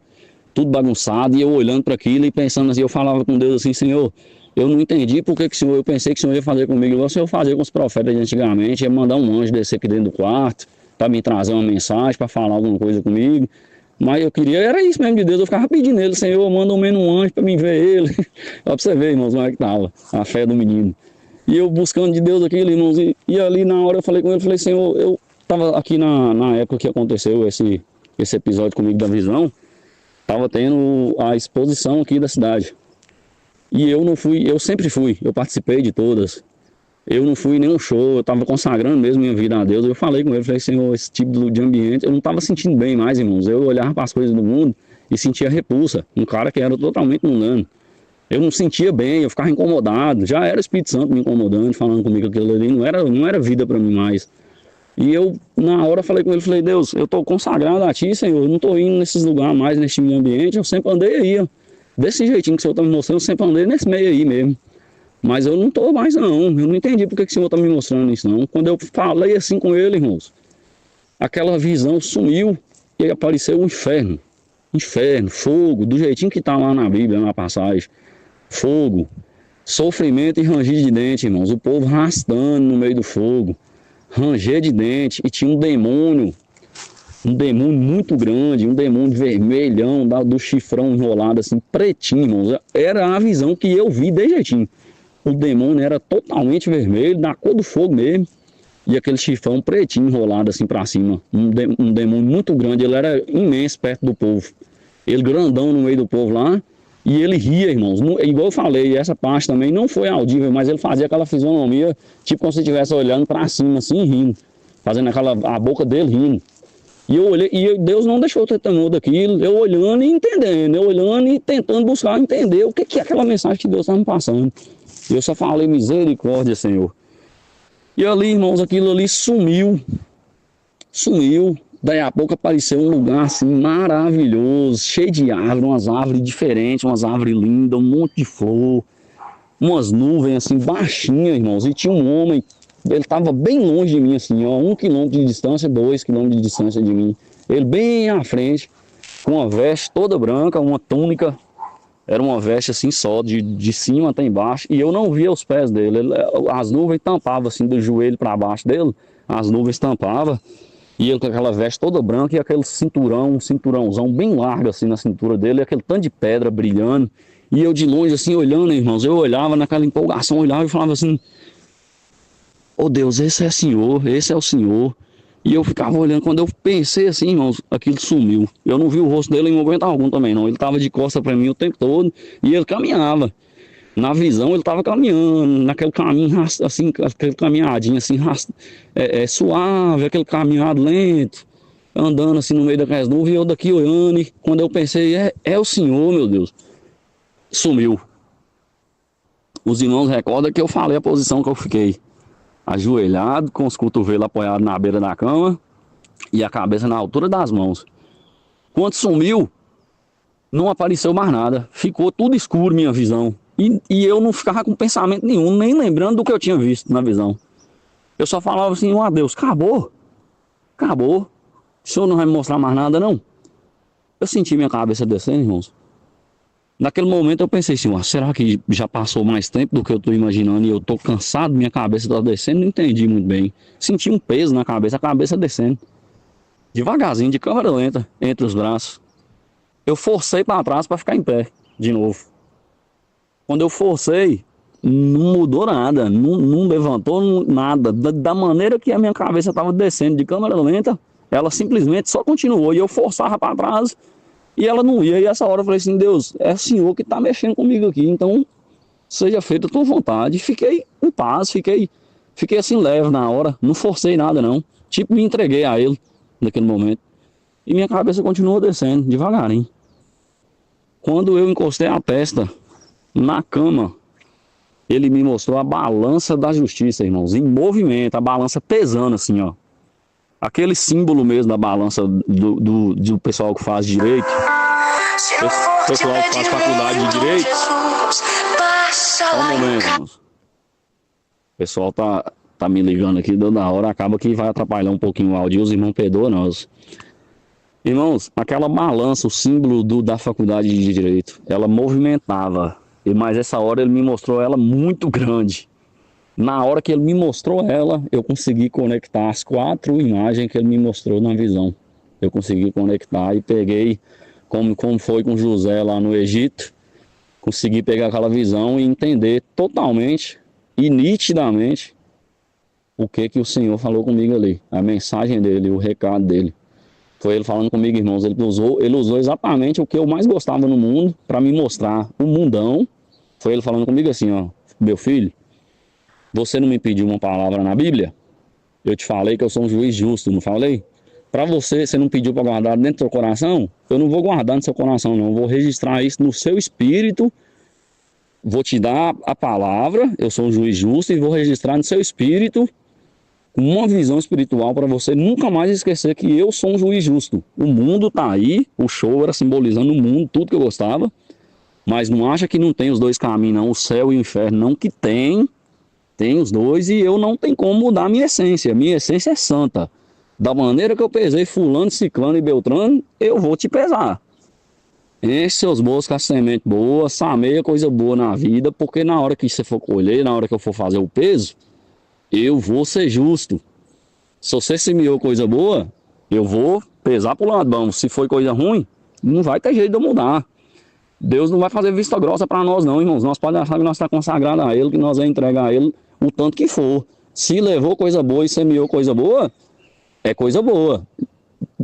tudo bagunçado, e eu olhando para aquilo e pensando assim, eu falava com Deus assim: Senhor, eu não entendi porque que o Senhor, eu pensei que o Senhor ia fazer comigo igual o Senhor fazia com os profetas de antigamente, ia mandar um anjo descer aqui dentro do quarto, para me trazer uma mensagem, para falar alguma coisa comigo. Mas eu queria, era isso mesmo de Deus, eu ficava pedindo ele: Senhor, manda ao menos um anjo para mim ver ele. Ó, para você ver, irmãos, como é que estava a fé do menino. E eu buscando de Deus aquilo, irmãos, e ali na hora eu falei com ele, falei: Senhor, eu estava aqui na época que aconteceu esse episódio comigo da visão, estava tendo a exposição aqui da cidade. E eu não fui, eu sempre fui, eu participei de todas. Eu não fui em nenhum show, eu tava consagrando mesmo minha vida a Deus. Eu falei com ele, falei, Senhor, esse tipo de ambiente, eu não tava sentindo bem mais, irmãos. Eu olhava para as coisas do mundo e sentia repulsa. Um cara que era totalmente mundano. Eu não sentia bem, eu ficava incomodado. Já era o Espírito Santo me incomodando, falando comigo aquilo ali, não era vida para mim mais. E eu, na hora, falei com ele, falei, Deus, eu tô consagrado a Ti, Senhor, eu não tô indo nesses lugares mais, nesse ambiente, eu sempre andei aí, ó. Desse jeitinho que o Senhor tá me mostrando, eu sempre andei nesse meio aí mesmo. Mas eu não tô mais não, eu não entendi porque que o Senhor tá me mostrando isso não. Quando eu falei assim com ele, irmãos, aquela visão sumiu e apareceu o inferno. Inferno, fogo, do jeitinho que tá lá na Bíblia, na passagem. Fogo, sofrimento e ranger de dente, irmãos. O povo rastando no meio do fogo, ranger de dente. E tinha um demônio muito grande, um demônio vermelhão, do chifrão enrolado assim, pretinho, irmãos. Era a visão que eu vi de jeitinho. O demônio era totalmente vermelho, da cor do fogo mesmo. E aquele chifrão pretinho enrolado assim pra cima. Um demônio muito grande, ele era imenso perto do povo. Ele grandão no meio do povo lá. E ele ria, irmãos. Igual eu falei, essa parte também não foi audível, mas ele fazia aquela fisionomia, tipo como se estivesse olhando para cima, assim, rindo. Fazendo a boca dele rindo. E eu olhei, e Deus não deixou eu ter temor daquilo, eu olhando e entendendo, eu olhando e tentando buscar entender o que é aquela mensagem que Deus estava me passando. E eu só falei, misericórdia, Senhor. E ali, irmãos, aquilo ali sumiu. Sumiu. Daí a pouco apareceu um lugar assim maravilhoso, cheio de árvores, umas árvores diferentes, umas árvores lindas, um monte de flor, umas nuvens assim baixinhas, irmãos. E tinha um homem, ele estava bem longe de mim, assim, ó, 1 quilômetro de distância, 2 quilômetros de distância de mim. Ele bem à frente, com uma veste toda branca, uma túnica, era uma veste assim só, de cima até embaixo, e eu não via os pés dele. As nuvens tampavam assim do joelho para baixo dele, as nuvens tampavam. E ele com aquela veste toda branca e aquele cinturão, um cinturãozão bem largo assim na cintura dele, e aquele tanto de pedra brilhando. E eu de longe assim olhando, irmãos, eu olhava naquela empolgação, olhava e falava assim, oh Deus, esse é o Senhor, esse é o Senhor. E eu ficava olhando, quando eu pensei assim, irmãos, aquilo sumiu. Eu não vi o rosto dele em momento algum também não, ele estava de costas para mim o tempo todo e ele caminhava. Na visão ele estava caminhando, naquele caminho assim, aquele caminhadinho assim, suave, aquele caminhado lento, andando assim no meio daquelas nuvens, e eu daqui olhando, e quando eu pensei, é o Senhor, meu Deus, sumiu. Os irmãos recordam que eu falei a posição que eu fiquei, ajoelhado, com os cotovelos apoiados na beira da cama, e a cabeça na altura das mãos. Quando sumiu, não apareceu mais nada, ficou tudo escuro minha visão. E eu não ficava com pensamento nenhum, nem lembrando do que eu tinha visto na visão. Eu só falava assim, oh Deus, acabou. Acabou. O Senhor não vai me mostrar mais nada, não. Eu senti minha cabeça descendo, irmãos. Naquele momento eu pensei assim, será que já passou mais tempo do que eu estou imaginando e eu estou cansado, minha cabeça está descendo? Não entendi muito bem. Senti um peso na cabeça, a cabeça descendo. Devagarzinho, de câmera lenta, entre os braços. Eu forcei para trás para ficar em pé, de novo. Quando eu forcei, não mudou nada, não levantou nada. Da maneira que a minha cabeça estava descendo de câmera lenta, ela simplesmente só continuou. E eu forçava para trás e ela não ia. E essa hora eu falei assim, Deus, é o Senhor que está mexendo comigo aqui, então seja feita a tua vontade. Fiquei em paz, fiquei assim leve na hora, não forcei nada não. Tipo, me entreguei a ele naquele momento. E minha cabeça continuou descendo, devagarinho. Quando eu encostei a testa na cama, ele me mostrou a balança da justiça, irmãos, em movimento, a balança pesando assim, ó. Aquele símbolo mesmo da balança do pessoal que faz direito. O pessoal que faz faculdade de direito. Só um momento, irmãos. O pessoal tá me ligando aqui, dando a hora, acaba que vai atrapalhar um pouquinho o áudio, os irmãos perdoam nós. Irmãos, aquela balança, o símbolo da faculdade de direito, ela movimentava. Mas essa hora ele me mostrou ela muito grande. Na hora que ele me mostrou ela, eu consegui conectar as 4 imagens que ele me mostrou na visão. Eu consegui conectar e peguei, como foi com José lá no Egito, consegui pegar aquela visão e entender totalmente e nitidamente o que o Senhor falou comigo ali. A mensagem dele, o recado dele. Foi ele falando comigo, irmãos. Ele usou exatamente o que eu mais gostava no mundo para me mostrar o mundão. Foi ele falando comigo assim, ó, meu filho, Você não me pediu uma palavra na Bíblia? Eu te falei que eu sou um juiz justo, não falei? Para você, você não pediu para guardar dentro do seu coração? Eu não vou guardar no seu coração, não. Eu vou registrar isso no seu espírito. Vou te dar a palavra, eu sou um juiz justo, e vou registrar no seu espírito uma visão espiritual para você nunca mais esquecer que eu sou um juiz justo. O mundo tá aí, o show era simbolizando o mundo, tudo que eu gostava, mas não acha que não tem os dois caminhos, não, o céu e o inferno, não, que tem os dois, e eu não tenho como mudar a minha essência é santa. Da maneira que eu pesei fulano, ciclano e beltrano, eu vou te pesar. Enche seus bolsos com a semente boa, sameia coisa boa na vida, porque na hora que você for colher, na hora que eu for fazer o peso, eu vou ser justo. Se você semeou coisa boa, eu vou pesar pro lado bom. Se foi coisa ruim, não vai ter jeito de eu mudar. Deus não vai fazer vista grossa para nós não, irmãos. Nós podemos achar que nós estamos consagrados a Ele, que nós vamos entregar a Ele o tanto que for. Se levou coisa boa e semeou coisa boa, é coisa boa.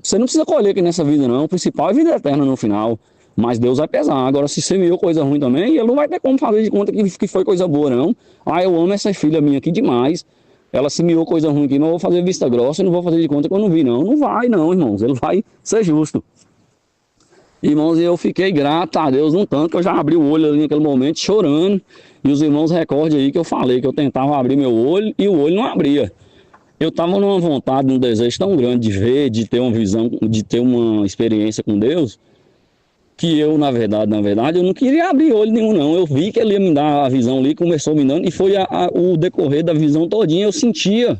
Você não precisa colher aqui nessa vida não. O principal é vida eterna no final. Mas Deus vai pesar. Agora, se semeou coisa ruim também, Ele não vai ter como fazer de conta que foi coisa boa não. Ah, eu amo essa filha minha aqui demais. Ela semeou coisa ruim aqui, mas eu vou fazer vista grossa e não vou fazer de conta que eu não vi não. Não vai não, irmãos. Ele vai ser justo. Irmãos, eu fiquei grato a Deus um tanto que eu já abri o olho ali naquele momento chorando. E os irmãos recordem aí que eu falei que eu tentava abrir meu olho e o olho não abria. Eu estava numa vontade, num desejo tão grande de ver, de ter uma visão, de ter uma experiência com Deus, que eu, na verdade, eu não queria abrir olho nenhum não. Eu vi que ele ia me dar a visão ali, começou me dando, e foi o decorrer da visão todinha, eu sentia,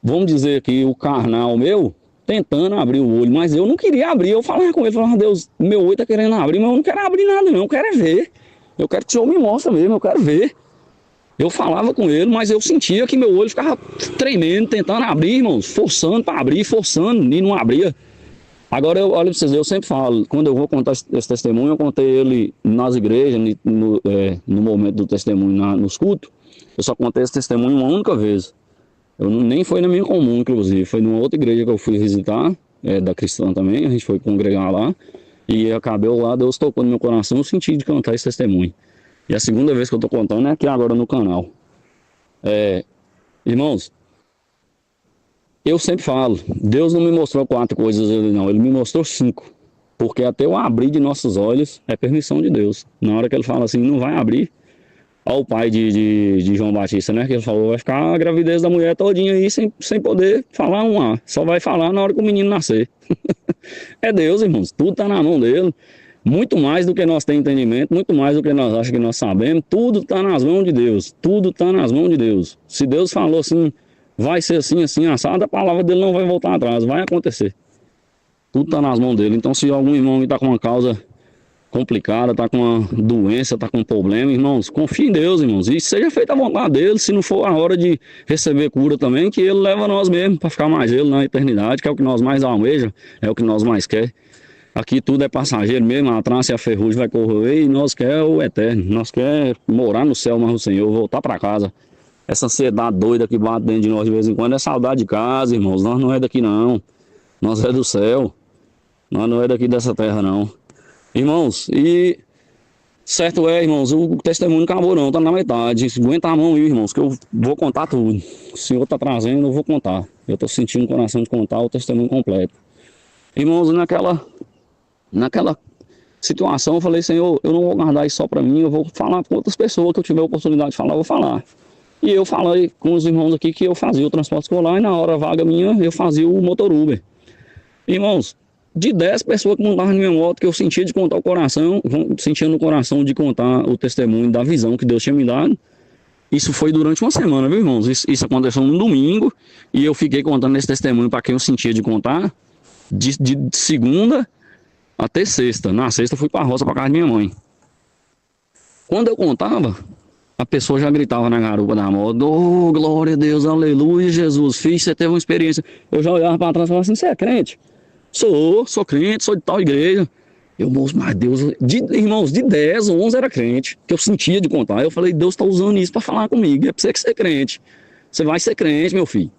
vamos dizer aqui, o carnal meu, tentando abrir o olho, mas eu não queria abrir. Eu falava com ele, falava, Deus, meu olho está querendo abrir, mas eu não quero abrir nada não, eu quero é ver. Eu quero que o Senhor me mostre mesmo, eu quero ver. Eu falava com ele, mas eu sentia que meu olho ficava tremendo, tentando abrir, irmãos, forçando para abrir, forçando, e não abria. Agora, olha para vocês, eu sempre falo, quando eu vou contar esse testemunho, eu contei ele nas igrejas, no momento do testemunho, nos cultos, eu só contei esse testemunho uma única vez. Nem foi na minha comum, inclusive, foi numa outra igreja que eu fui visitar, da cristã também, a gente foi congregar lá, e acabei lá, Deus tocou no meu coração, eu senti de cantar esse testemunho. E a segunda vez que eu estou contando é aqui agora no canal. Irmãos, eu sempre falo, Deus não me mostrou 4 coisas ali não, Ele me mostrou 5. Porque até o abrir de nossos olhos é permissão de Deus. Na hora que Ele fala assim, não vai abrir, olha o pai de João Batista, né? Que ele falou, vai ficar a gravidez da mulher todinha aí sem poder falar um A. Só vai falar na hora que o menino nascer. É Deus, irmãos, tudo está na mão dele. Muito mais do que nós temos entendimento, muito mais do que nós achamos que nós sabemos, tudo está nas mãos de Deus. Tudo está nas mãos de Deus. Se Deus falou assim, vai ser assim, assim, assado, a palavra dele não vai voltar atrás, vai acontecer. Tudo está nas mãos dele. Então, se algum irmão está com uma causa complicada, está com uma doença, está com um problema, irmãos, confie em Deus, irmãos, e seja feita a vontade dele. Se não for a hora de receber cura também, que ele leva nós mesmos para ficar mais ele na eternidade, que é o que nós mais almejamos, é o que nós mais quer. Aqui tudo é passageiro mesmo, a traça e a ferrugem vai corroer, e nós quer o eterno, nós quer morar no céu, mas o Senhor, voltar para casa. Essa ansiedade doida que bate dentro de nós de vez em quando é saudade de casa, irmãos. Nós não é daqui não, nós é do céu, nós não é daqui dessa terra não. Irmãos, e certo irmãos, o testemunho não acabou não, tá na metade. Aguenta a mão aí, irmãos, que eu vou contar tudo. O Senhor tá trazendo, eu vou contar. Eu tô sentindo o coração de contar o testemunho completo. Irmãos, naquela situação eu falei, Senhor, eu não vou guardar isso só para mim, eu vou falar com outras pessoas que eu tiver a oportunidade de falar, eu vou falar. E eu falei com os irmãos aqui que eu fazia o transporte escolar e na hora vaga minha eu fazia o motor Uber. Irmãos, de 10 pessoas que montavam na minha moto, que eu sentia de contar o coração, sentia no coração de contar o testemunho da visão que Deus tinha me dado. Isso foi durante uma semana, viu, irmãos? Isso aconteceu no domingo e eu fiquei contando esse testemunho para quem eu sentia de contar de segunda até sexta. Na sexta eu fui para a roça, para casa de minha mãe. Quando eu contava, a pessoa já gritava na garupa da moto, oh, glória a Deus, aleluia, Jesus, filho, você teve uma experiência. Eu já olhava para trás e falava assim, você é crente? Sou crente, sou de tal igreja. Eu, moço, mas Deus, irmãos, de 10, 11 era crente, que eu sentia de contar. Eu falei, Deus está usando isso para falar comigo, é para você que ser crente. Você vai ser crente, meu filho.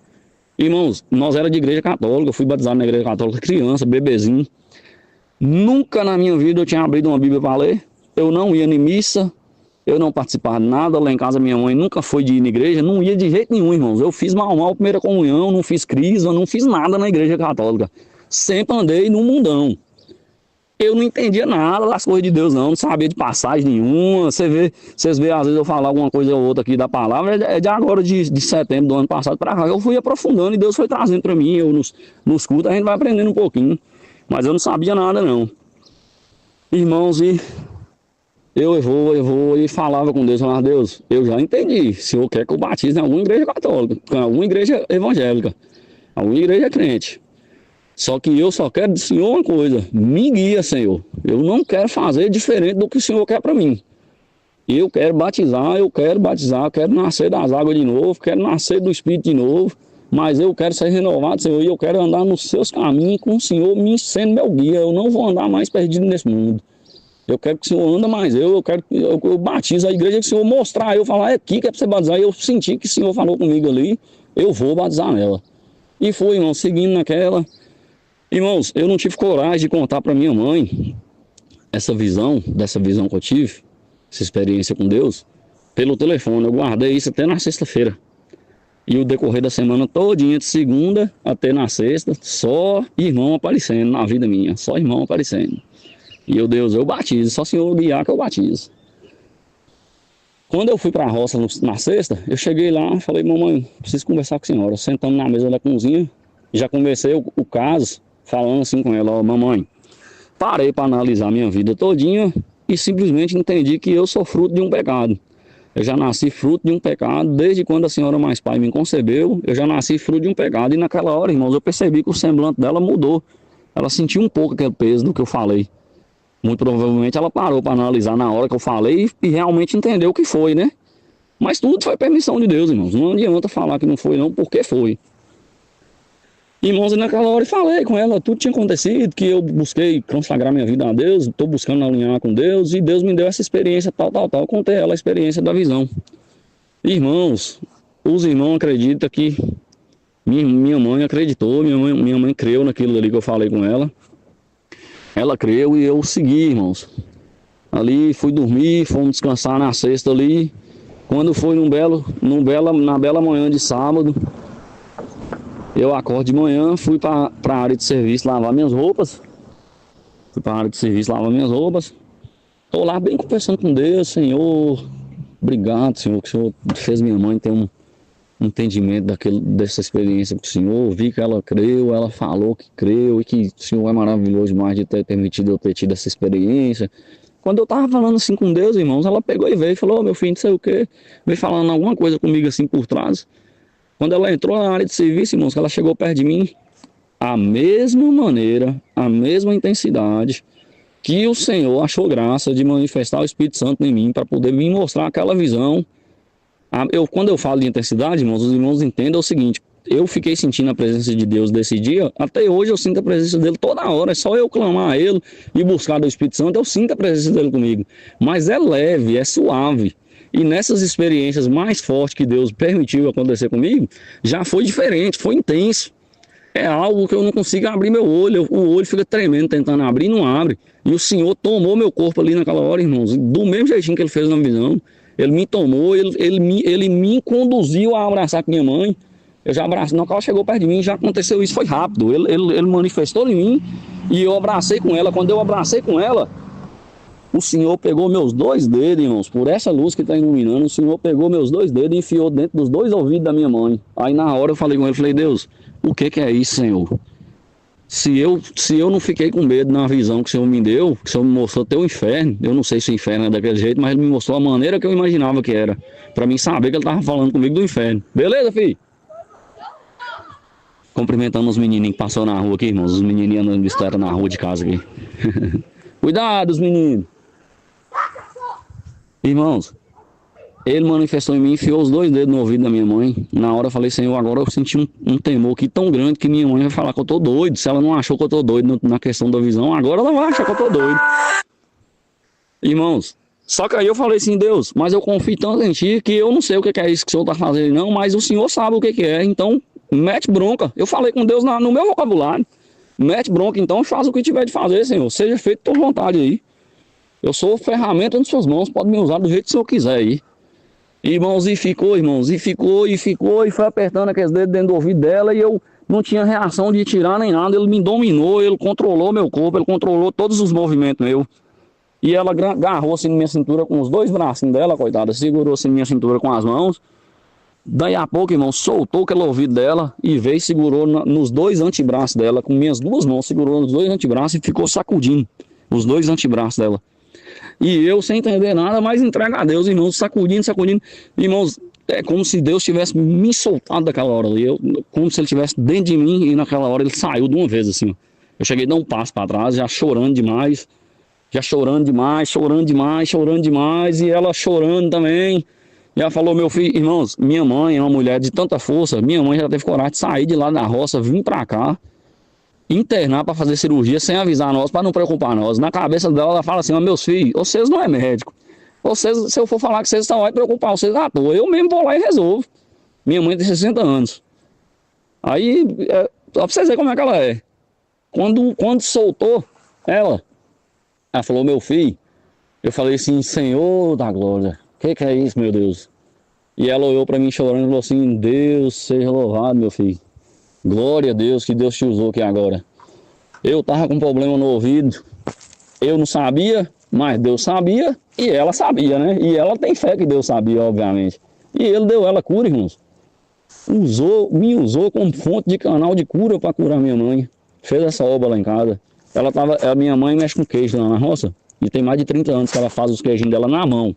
Irmãos, nós era de igreja católica, eu fui batizado na igreja católica criança, bebezinho. Nunca na minha vida eu tinha abrido uma Bíblia para ler. Eu não ia em missa, Eu não participava de nada lá em casa, minha mãe nunca foi de ir na igreja, não ia de jeito nenhum, irmãos. Eu fiz mal primeira comunhão, não fiz crisma, não fiz nada na igreja católica. Sempre andei no mundão. Eu não entendia nada das coisas de Deus, não sabia de passagem nenhuma. Vocês vê, às vezes eu falar alguma coisa ou outra aqui da palavra, é de agora, de setembro do ano passado para cá. Eu fui aprofundando e Deus foi trazendo para mim. Eu nos cultos a gente vai aprendendo um pouquinho, mas eu não sabia nada, não. Irmãos, e eu vou e falava com Deus, falava, Deus, eu já entendi. O Senhor quer que eu batize em alguma igreja católica, em alguma igreja evangélica, alguma igreja crente. Só que eu só quero do Senhor uma coisa, me guia, Senhor. Eu não quero fazer diferente do que o Senhor quer para mim. Eu quero batizar, eu quero nascer das águas de novo, quero nascer do Espírito de novo, mas eu quero ser renovado, Senhor, e eu quero andar nos seus caminhos com o Senhor me sendo meu guia. Eu não vou andar mais perdido nesse mundo. Eu quero que o Senhor anda mais, eu quero que eu batize a igreja, que o Senhor mostrar, eu falar, é aqui que é para você batizar, eu senti que o Senhor falou comigo ali, eu vou batizar nela. E foi, irmão, seguindo naquela. Irmãos, eu não tive coragem de contar para minha mãe dessa visão que eu tive, essa experiência com Deus, pelo telefone. Eu guardei isso até na sexta-feira. E o decorrer da semana todinha, de segunda até na sexta, só irmão aparecendo na vida minha, só irmão aparecendo. E eu, Deus, eu batizo, só o Senhor guiar que eu batizo. Quando eu fui para a roça na sexta, eu cheguei lá e falei, mamãe, preciso conversar com a senhora. Sentamos na mesa da cozinha, já conversei o caso, falando assim com ela, ó, mamãe, parei para analisar minha vida todinha e simplesmente entendi que eu sou fruto de um pecado. Eu já nasci fruto de um pecado, desde quando a senhora mais pai me concebeu, eu já nasci fruto de um pecado. E naquela hora, irmãos, eu percebi que o semblante dela mudou. Ela sentiu um pouco aquele peso do que eu falei. Muito provavelmente ela parou para analisar na hora que eu falei e realmente entendeu o que foi, né? Mas tudo foi permissão de Deus, irmãos. Não adianta falar que não foi não, porque foi. Irmãos, e naquela hora eu falei com ela, tudo tinha acontecido, que eu busquei consagrar minha vida a Deus, estou buscando alinhar com Deus, e Deus me deu essa experiência tal. Contei ela a experiência da visão. Irmãos, os irmãos acreditam que minha mãe acreditou, minha mãe creu naquilo ali que eu falei com ela. Ela creu e eu segui, irmãos. Ali fui dormir, fomos descansar na sexta ali. Quando foi na bela manhã de sábado, eu acordo de manhã, fui para a área de serviço lavar minhas roupas. Estou lá bem conversando com Deus, Senhor. Obrigado, Senhor, que o Senhor fez minha mãe ter um entendimento dessa experiência com o Senhor. Vi que ela creu, ela falou que creu e que o Senhor é maravilhoso demais de ter permitido eu ter tido essa experiência. Quando eu estava falando assim com Deus, irmãos, ela pegou e veio e falou, meu filho, não sei o que, veio falando alguma coisa comigo assim por trás. Quando ela entrou na área de serviço, irmãos, que ela chegou perto de mim, a mesma maneira, a mesma intensidade que o Senhor achou graça de manifestar o Espírito Santo em mim para poder me mostrar aquela visão. Quando eu falo de intensidade, irmãos, os irmãos entendem o seguinte, eu fiquei sentindo a presença de Deus desse dia, até hoje eu sinto a presença dele toda hora, é só eu clamar a ele e buscar do Espírito Santo, eu sinto a presença dele comigo. Mas é leve, é suave. E nessas experiências mais fortes que Deus permitiu acontecer comigo, já foi diferente, foi intenso. É algo que eu não consigo abrir meu olho, o olho fica tremendo, tentando abrir e não abre. E o Senhor tomou meu corpo ali naquela hora, irmãos, do mesmo jeitinho que ele fez na visão. Ele me tomou, ele me conduziu a abraçar com minha mãe. Eu já abracei, na hora que ela chegou perto de mim, já aconteceu isso, foi rápido. Ele manifestou em mim e eu abracei com ela. Quando eu abracei com ela, o Senhor pegou meus dois dedos, irmãos, por essa luz que está iluminando, o Senhor pegou meus dois dedos e enfiou dentro dos dois ouvidos da minha mãe. Aí na hora eu falei com ele, falei, Deus, o que é isso, Senhor? Se eu não fiquei com medo na visão que o Senhor me deu, que o Senhor me mostrou até o inferno, eu não sei se o inferno é daquele jeito, mas ele me mostrou a maneira que eu imaginava que era, para mim saber que ele estava falando comigo do inferno. Beleza, filho? Cumprimentando os menininhos que passaram na rua aqui, irmãos, os menininhos andando de bicicleta na rua de casa aqui. Cuidado, os meninos. Irmãos, ele manifestou em mim, enfiou os dois dedos no ouvido da minha mãe. Na hora eu falei, Senhor, agora eu senti um temor aqui tão grande que minha mãe vai falar que eu tô doido. Se ela não achou que eu tô doido na questão da visão, agora ela vai achar que eu tô doido. Irmãos, só que aí eu falei assim, Deus, mas eu confio tanto em Ti que eu não sei o que é isso que o Senhor tá fazendo não, mas o Senhor sabe o que é, então mete bronca. Eu falei com Deus no meu vocabulário. Mete bronca então, faz o que tiver de fazer, Senhor. Seja feito por vontade aí. Eu sou ferramenta nas suas mãos, pode me usar do jeito que o senhor quiser aí. Irmãos, e ficou, irmãos, e foi apertando aqueles dedos dentro do ouvido dela e eu não tinha reação de tirar nem nada. Ele me dominou, ele controlou meu corpo, ele controlou todos os movimentos meus. E ela agarrou assim na minha cintura com os dois bracinhos dela, coitada, segurou assim na minha cintura com as mãos. Daí a pouco, irmão, soltou aquele ouvido dela e veio e segurou nos dois antebraços dela, com minhas duas mãos, segurou nos dois antebraços e ficou sacudindo os dois antebraços dela. E eu, sem entender nada, mas entrega a Deus, irmãos, sacudindo, sacudindo. Irmãos, é como se Deus tivesse me soltado daquela hora ali. Como se ele estivesse dentro de mim e naquela hora ele saiu de uma vez, assim. Eu cheguei a dar um passo para trás, já chorando demais. Já chorando demais, chorando demais, chorando demais. E ela chorando também. E ela falou, meu filho, irmãos, minha mãe é uma mulher de tanta força. Minha mãe já teve coragem de sair de lá da roça, vir para cá, internar para fazer cirurgia sem avisar nós, para não preocupar nós. Na cabeça dela, ela fala assim, ó, meus filhos, vocês não é médico. Vocês, se eu for falar que vocês estão aí preocupar vocês à toa, eu mesmo vou lá e resolvo. Minha mãe tem 60 anos. Aí, só pra vocês verem como é que ela é. Quando soltou ela falou, meu filho, eu falei assim, Senhor da glória, que é isso, meu Deus? E ela olhou para mim chorando e falou assim, Deus seja louvado, meu filho. Glória a Deus, que Deus te usou aqui agora. Eu tava com um problema no ouvido, eu não sabia, mas Deus sabia e ela sabia, né? E ela tem fé que Deus sabia, obviamente. E ele deu ela cura, irmãos. Me usou como fonte de canal de cura para curar minha mãe. Fez essa obra lá em casa. A minha mãe mexe com queijo lá na roça e tem mais de 30 anos que ela faz os queijinhos dela na mão.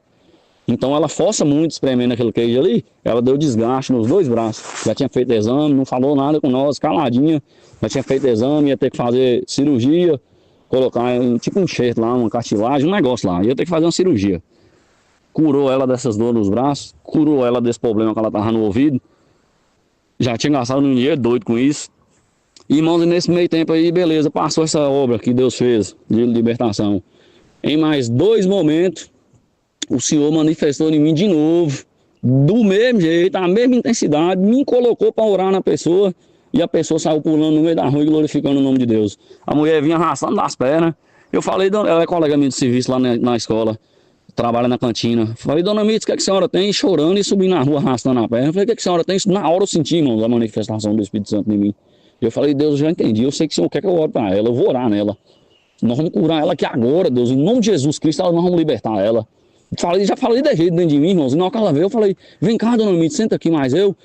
Então ela força muito espremendo aquele queijo ali, ela deu desgaste nos dois braços. Já tinha feito exame, não falou nada com nós, caladinha. Já tinha feito exame, ia ter que fazer cirurgia, colocar tipo um enxerto lá, uma cartilagem, um negócio lá. Ia ter que fazer uma cirurgia. Curou ela dessas dores nos braços, curou ela desse problema que ela tava no ouvido. Já tinha gastado um dinheiro doido com isso. Irmãos, e nesse meio tempo aí, beleza, passou essa obra que Deus fez de libertação. Em mais 2 momentos, o Senhor manifestou em mim de novo, do mesmo jeito, a mesma intensidade, me colocou para orar na pessoa e a pessoa saiu pulando no meio da rua e glorificando o nome de Deus. A mulher vinha arrastando das pernas. Eu falei, ela é colega minha de serviço lá na escola, trabalha na cantina. Falei, dona Mitz, o que a senhora tem? Chorando e subindo na rua, arrastando a perna. Eu falei, o que a senhora tem? Na hora eu senti, irmão, a manifestação do Espírito Santo em mim. Eu falei, Deus, eu já entendi, eu sei que o Senhor quer que eu ore para ela, eu vou orar nela. Nós vamos curar ela aqui agora, Deus, em nome de Jesus Cristo, nós vamos libertar ela. Já falei de jeito dentro de mim, irmãos. E na hora que ela veio, eu falei, vem cá, dona Mitz, senta aqui. Mas eu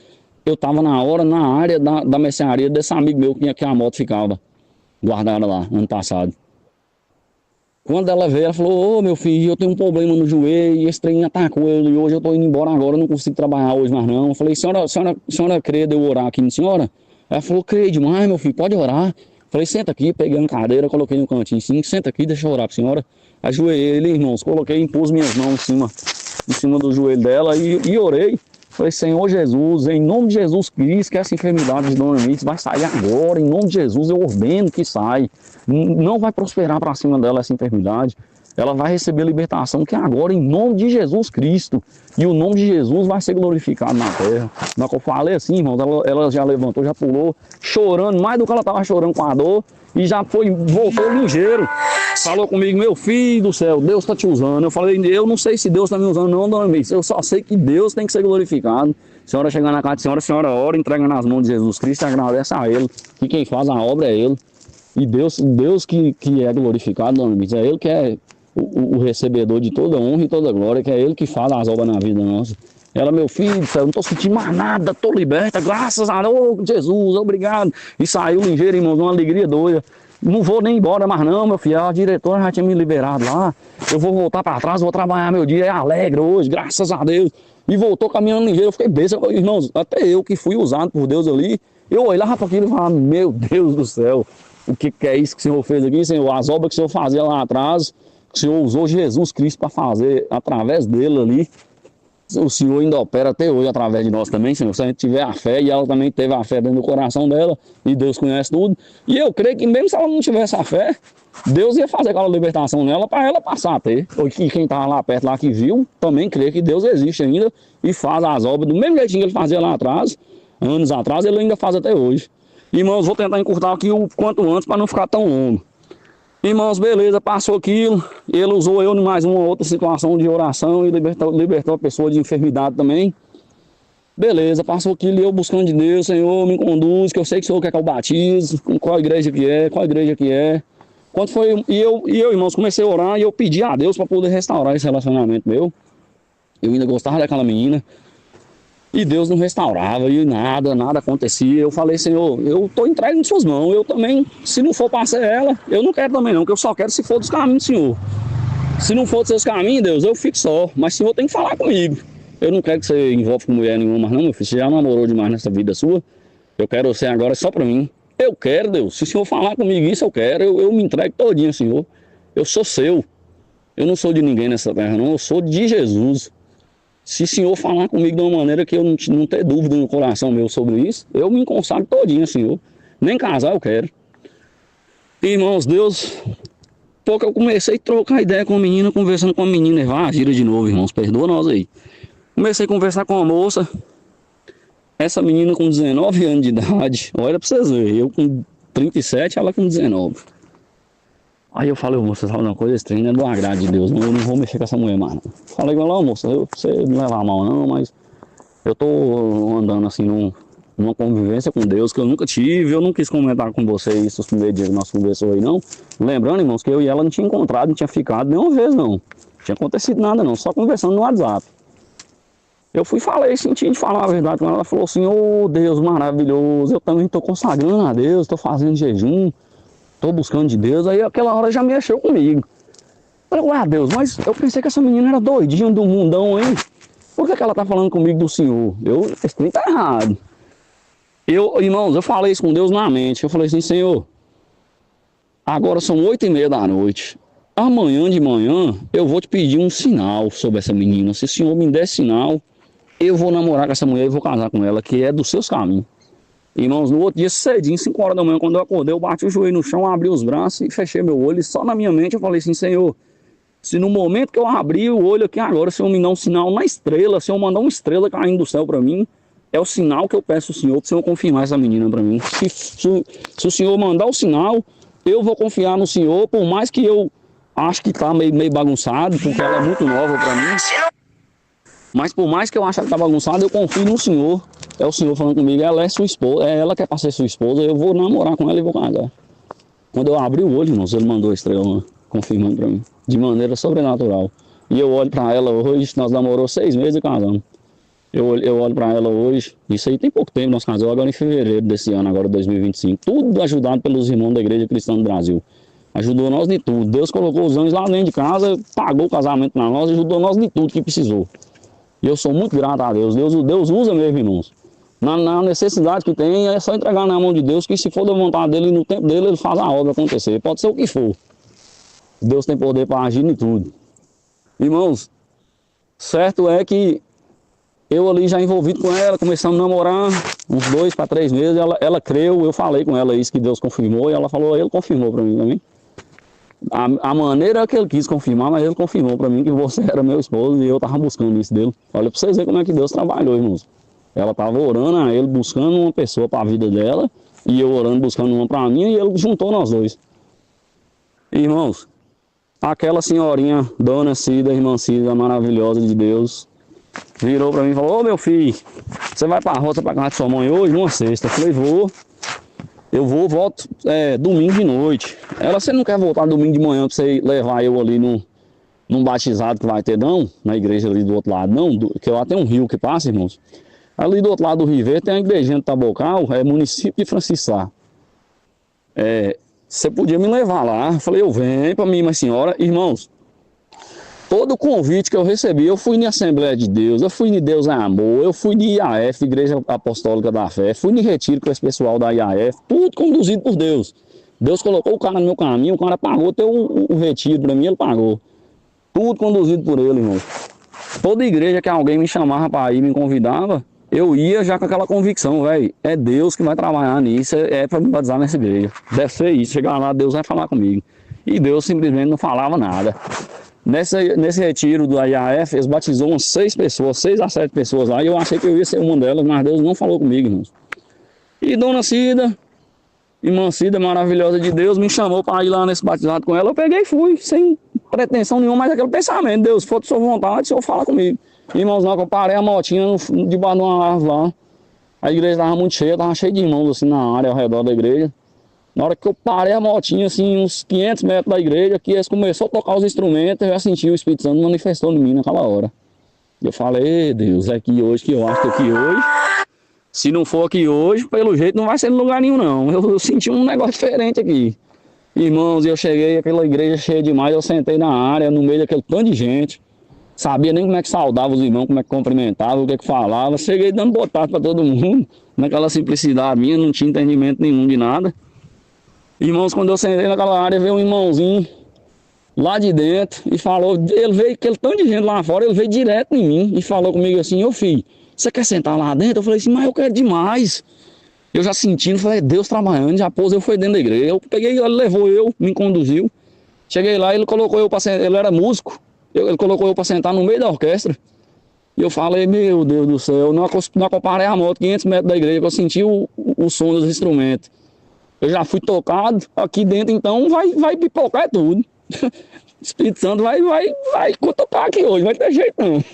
tava na hora, na área da mercearia desse amigo meu que a moto ficava guardada lá, ano passado. Quando ela veio, ela falou, ô meu filho, eu tenho um problema no joelho, e esse trem atacou eu, e hoje eu tô indo embora agora, eu não consigo trabalhar hoje mais não. Eu falei, senhora crê de eu orar aqui, senhora? Ela falou, creio demais, meu filho, pode orar. Falei, senta aqui, peguei uma cadeira, coloquei no cantinho, sim, senta aqui, deixa eu orar pra senhora. Ajoelhei, irmãos, coloquei, impus minhas mãos em cima do joelho dela e orei. Falei, Senhor Jesus, em nome de Jesus Cristo, que essa enfermidade de Dona Mitz vai sair agora, em nome de Jesus, eu ordeno que sai. Não vai prosperar para cima dela essa enfermidade. Ela vai receber libertação, que é agora, em nome de Jesus Cristo. E o nome de Jesus vai ser glorificado na terra. Na que eu falei assim, irmãos, ela já levantou, já pulou, chorando, mais do que ela estava chorando com a dor. E já voltou ligeiro. Falou comigo, meu filho do céu, Deus está te usando. Eu falei, eu não sei se Deus está me usando não, dona Mitz. Eu só sei que Deus tem que ser glorificado. A senhora chegar na casa da senhora, ora, entrega nas mãos de Jesus Cristo e agradece a Ele. Que quem faz a obra é Ele. E Deus que é glorificado, dona Mitz, é Ele que é o recebedor de toda honra e toda glória, que é Ele que faz as obras na vida nossa. Ela, meu filho, eu não estou sentindo mais nada, estou liberta, graças a Deus, Jesus, obrigado. E saiu ligeiro, irmão, uma alegria doida. Não vou nem embora mais não, meu filho, a diretora já tinha me liberado lá. Eu vou voltar para trás, vou trabalhar meu dia, é alegre hoje, graças a Deus. E voltou caminhando ligeiro, eu fiquei besta, irmãos, até eu que fui usado por Deus ali, eu olhava para aquilo e falava, meu Deus do céu, o que é isso que o Senhor fez aqui, Senhor? As obras que o Senhor fazia lá atrás, o Senhor usou Jesus Cristo para fazer através dele ali. O Senhor ainda opera até hoje através de nós também, Senhor. Se a gente tiver a fé, e ela também teve a fé dentro do coração dela, e Deus conhece tudo. E eu creio que mesmo se ela não tivesse a fé, Deus ia fazer aquela libertação nela para ela passar a ter. E quem estava lá perto, lá que viu, também crê que Deus existe ainda e faz as obras do mesmo jeitinho que ele fazia lá atrás, anos atrás, ele ainda faz até hoje. Irmãos, vou tentar encurtar aqui o quanto antes para não ficar tão longo. Irmãos, beleza, passou aquilo. Ele usou eu em mais uma outra situação de oração e libertou a pessoa de enfermidade também. Beleza, passou aquilo e eu buscando de Deus, Senhor, me conduz, que eu sei que o Senhor quer que eu batize, qual igreja que é, qual igreja que é. Quando foi, e eu, irmãos, comecei a orar e eu pedi a Deus para poder restaurar esse relacionamento meu. Eu ainda gostava daquela menina. E Deus não restaurava e nada acontecia. Eu falei, Senhor, eu estou entregue em suas mãos. Eu também, se não for para ser ela, eu não quero também não, porque eu só quero se for dos caminhos do Senhor. Se não for dos seus caminhos, Deus, eu fico só. Mas o Senhor tem que falar comigo. Eu não quero que você envolva com mulher nenhuma mais não, meu filho. Você já namorou demais nessa vida sua. Eu quero você agora só para mim. Eu quero, Deus. Se o Senhor falar comigo isso, eu quero. Eu me entrego todinho, Senhor. Eu sou seu. Eu não sou de ninguém nessa terra, não. Eu sou de Jesus. Se o Senhor falar comigo de uma maneira que eu não ter dúvida no coração meu sobre isso, eu me consagro todinho, Senhor. Nem casar eu quero. Irmãos, Deus, pouco eu comecei a trocar ideia com a menina, conversando com a menina, vai, gira de novo, irmãos, perdoa nós aí. Comecei a conversar com a moça, essa menina com 19 anos de idade, olha pra vocês verem, eu com 37, ela com 19. Aí eu falei, moça, sabe uma coisa, esse trem não é do agrado de Deus, eu não vou mexer com essa mulher mais. Falei com ela, moça, você não leva a mal não, mas eu tô andando assim numa convivência com Deus que eu nunca tive, eu não quis comentar com você isso os primeiros dias que nós conversamos aí não. Lembrando, irmãos, que eu e ela não tinha encontrado, não tinha ficado nenhuma vez não. Não tinha acontecido nada não, só conversando no WhatsApp. Eu fui falei, senti de falar a verdade com ela, ela falou assim, ô Deus maravilhoso, eu também tô consagrando a Deus, tô fazendo jejum. Tô buscando de Deus, aí aquela hora já mexeu comigo. Eu falei, ué, Deus, mas eu pensei que essa menina era doidinha do mundão, hein? Por que ela tá falando comigo do Senhor? Esse trem tá errado. Irmãos, eu falei isso com Deus na mente. Eu falei assim, Senhor, agora são 8h30 da noite. Amanhã de manhã eu vou te pedir um sinal sobre essa menina. Se o Senhor me der sinal, eu vou namorar com essa mulher e vou casar com ela, que é dos seus caminhos. Irmãos, no outro dia cedinho, 5 horas da manhã, quando eu acordei, eu bati o joelho no chão, abri os braços e fechei meu olho. E só na minha mente eu falei assim, Senhor, se no momento que eu abri o olho aqui agora, o Senhor me dá um sinal na estrela, se eu mandar uma estrela caindo do céu para mim, é o sinal que eu peço ao Senhor, para o Senhor confirmar essa menina para mim. Se o Senhor mandar o sinal, eu vou confiar no Senhor, por mais que eu acho que tá meio bagunçado, porque ela é muito nova para mim. Mas por mais que eu ache que tá bagunçado, eu confio no Senhor. É o Senhor falando comigo, ela é sua esposa, é ela que é para ser sua esposa, eu vou namorar com ela e vou casar. Quando eu abri o olho, irmãos, ele mandou a estrela confirmando para mim, de maneira sobrenatural. E eu olho para ela hoje, nós namoramos 6 meses e casamos. Eu olho para ela hoje, isso aí tem pouco tempo, nós casamos agora em fevereiro desse ano, agora 2025. Tudo ajudado pelos irmãos da Igreja Cristã do Brasil. Ajudou nós de tudo. Deus colocou os anjos lá dentro de casa, pagou o casamento para nós, ajudou nós de tudo que precisou. E eu sou muito grato a Deus. Deus usa mesmo, irmãos. Na necessidade que tem, é só entregar na mão de Deus, que se for da vontade dele, no tempo dele, ele faz a obra acontecer. Pode ser o que for. Deus tem poder para agir em tudo. Irmãos, certo é que eu ali já envolvido com ela, começamos a namorar uns 2 para 3 meses, ela creu, eu falei com ela isso que Deus confirmou, e ela falou, ele confirmou para mim também. A maneira que ele quis confirmar, mas ele confirmou para mim que você era meu esposo e eu estava buscando isso dele. Olha para vocês verem como é que Deus trabalhou, irmãos. Ela estava orando a ele, buscando uma pessoa para a vida dela, e eu orando, buscando uma para mim, e ele juntou nós dois. Irmãos, aquela senhorinha, Dona Cida, irmã Cida, maravilhosa de Deus, virou para mim e falou, ô meu filho, você vai para a roça para casa de sua mãe hoje, numa sexta? Eu falei, volto domingo de noite. Ela, você não quer voltar domingo de manhã para você levar eu ali num batizado que vai ter não? Na igreja ali do outro lado, não? Que lá tem um rio que passa, irmãos. Ali do outro lado do River tem a igrejinha de Tabocal, é município de Francisco Sá. Você podia me levar lá? Eu falei, eu venho para mim, mas senhora, irmãos, todo convite que eu recebi, eu fui na Assembleia de Deus, eu fui em Deus é Amor, eu fui de IAF, Igreja Apostólica da Fé, fui em retiro com esse pessoal da IAF, tudo conduzido por Deus. Deus colocou o cara no meu caminho, o cara pagou até o retiro para mim, ele pagou. Tudo conduzido por ele, irmão. Toda igreja que alguém me chamava para ir, me convidava, eu ia já com aquela convicção, velho, é Deus que vai trabalhar nisso, é para me batizar nessa igreja. Deve ser isso, chegar lá, Deus vai falar comigo. E Deus simplesmente não falava nada. Nesse retiro do IAF, eles batizou umas 6 pessoas, 6 a 7 pessoas lá, e eu achei que eu ia ser uma delas, mas Deus não falou comigo, irmãos. E Dona Cida, Irmãcida maravilhosa de Deus me chamou para ir lá nesse batizado com ela. Eu peguei e fui, sem pretensão nenhuma, mas aquele pensamento: Deus, se for de sua vontade, o Senhor fala comigo. Irmãos, não, que eu parei a motinha debaixo de uma árvore lá. A igreja estava muito cheia, estava cheia de irmãos assim na área ao redor da igreja. Na hora que eu parei a motinha, assim, uns 500 metros da igreja, que eles começaram a tocar os instrumentos, eu já senti o Espírito Santo manifestou em mim naquela hora. Eu falei: Deus, é aqui hoje, que eu acho que aqui hoje. Se não for aqui hoje, pelo jeito não vai ser em lugar nenhum, não. Eu senti um negócio diferente aqui. Irmãos, eu cheguei, aquela igreja cheia demais, eu sentei na área, no meio daquele tanto de gente. Sabia nem como é que saudava os irmãos, como é que cumprimentava, o que é que falava. Cheguei dando boa tarde para todo mundo, naquela simplicidade minha, não tinha entendimento nenhum de nada. Irmãos, quando eu sentei naquela área, veio um irmãozinho lá de dentro e falou, ele veio, aquele tanto de gente lá fora, ele veio direto em mim e falou comigo assim: ô filho, você quer sentar lá dentro? Eu falei assim: mas eu quero demais. Eu já sentindo, falei: Deus trabalhando, já pôs eu fui dentro da igreja. Eu peguei, ele levou eu, me conduziu. Cheguei lá, ele colocou eu para sentar, ele era músico, ele colocou eu para sentar no meio da orquestra. E eu falei: meu Deus do céu, não comparei a moto 500 metros da igreja, que eu senti o som dos instrumentos. Eu já fui tocado, aqui dentro então vai pipocar tudo. O Espírito Santo vai cutucar aqui hoje, vai ter jeito não.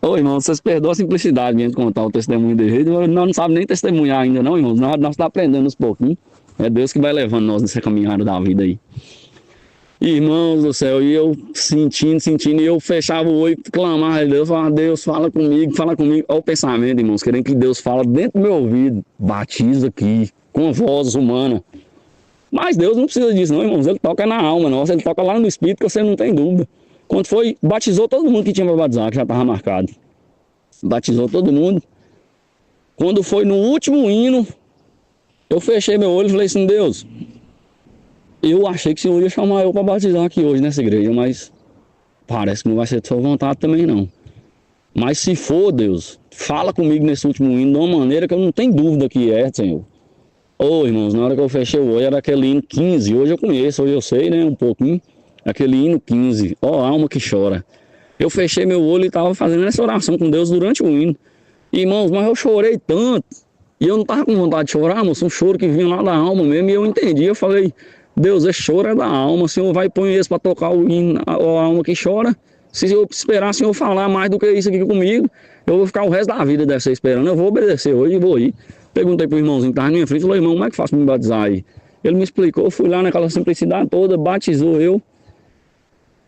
Ô irmão, vocês perdoam a simplicidade minha de contar o testemunho de jeito. Nós não sabemos nem testemunhar ainda não, irmãos. Nós estamos aprendendo uns pouquinhos. É Deus que vai levando nós nessa caminhada da vida aí. Irmãos do céu, e eu sentindo, e eu fechava o olho e clamava a Deus, falava: Deus, fala comigo. Olha o pensamento, irmãos, querendo que Deus fala dentro do meu ouvido, batiza aqui, com voz humana. Mas Deus não precisa disso não, irmãos, ele toca na alma nossa, ele toca lá no Espírito, que você não tem dúvida. Quando foi, batizou todo mundo que tinha para batizar, que já estava marcado. Batizou todo mundo. Quando foi no último hino, eu fechei meu olho e falei assim: Deus, eu achei que o Senhor ia chamar eu para batizar aqui hoje nessa igreja, mas parece que não vai ser de sua vontade também não. Mas se for, Deus, fala comigo nesse último hino de uma maneira que eu não tenho dúvida que é, Senhor. Ô irmãos, na hora que eu fechei o olho era aquele hino 15, hoje eu conheço, hoje eu sei, né, um pouquinho. Aquele hino 15, ó alma que chora. Eu fechei meu olho e estava fazendo essa oração com Deus durante o hino. Irmãos, mas eu chorei tanto, e eu não estava com vontade de chorar, moço, um choro que vinha lá da alma mesmo, e eu entendi, eu falei: Deus, esse choro é da alma, o Senhor vai pôr esse para tocar o hino, a alma que chora. Se eu esperar o Senhor falar mais do que isso aqui comigo, eu vou ficar o resto da vida deve ser esperando, eu vou obedecer hoje e vou ir. Perguntei pro irmãozinho que estava na minha frente, falou: irmão, como é que faço para me batizar aí? Ele me explicou, eu fui lá naquela simplicidade toda, batizou eu.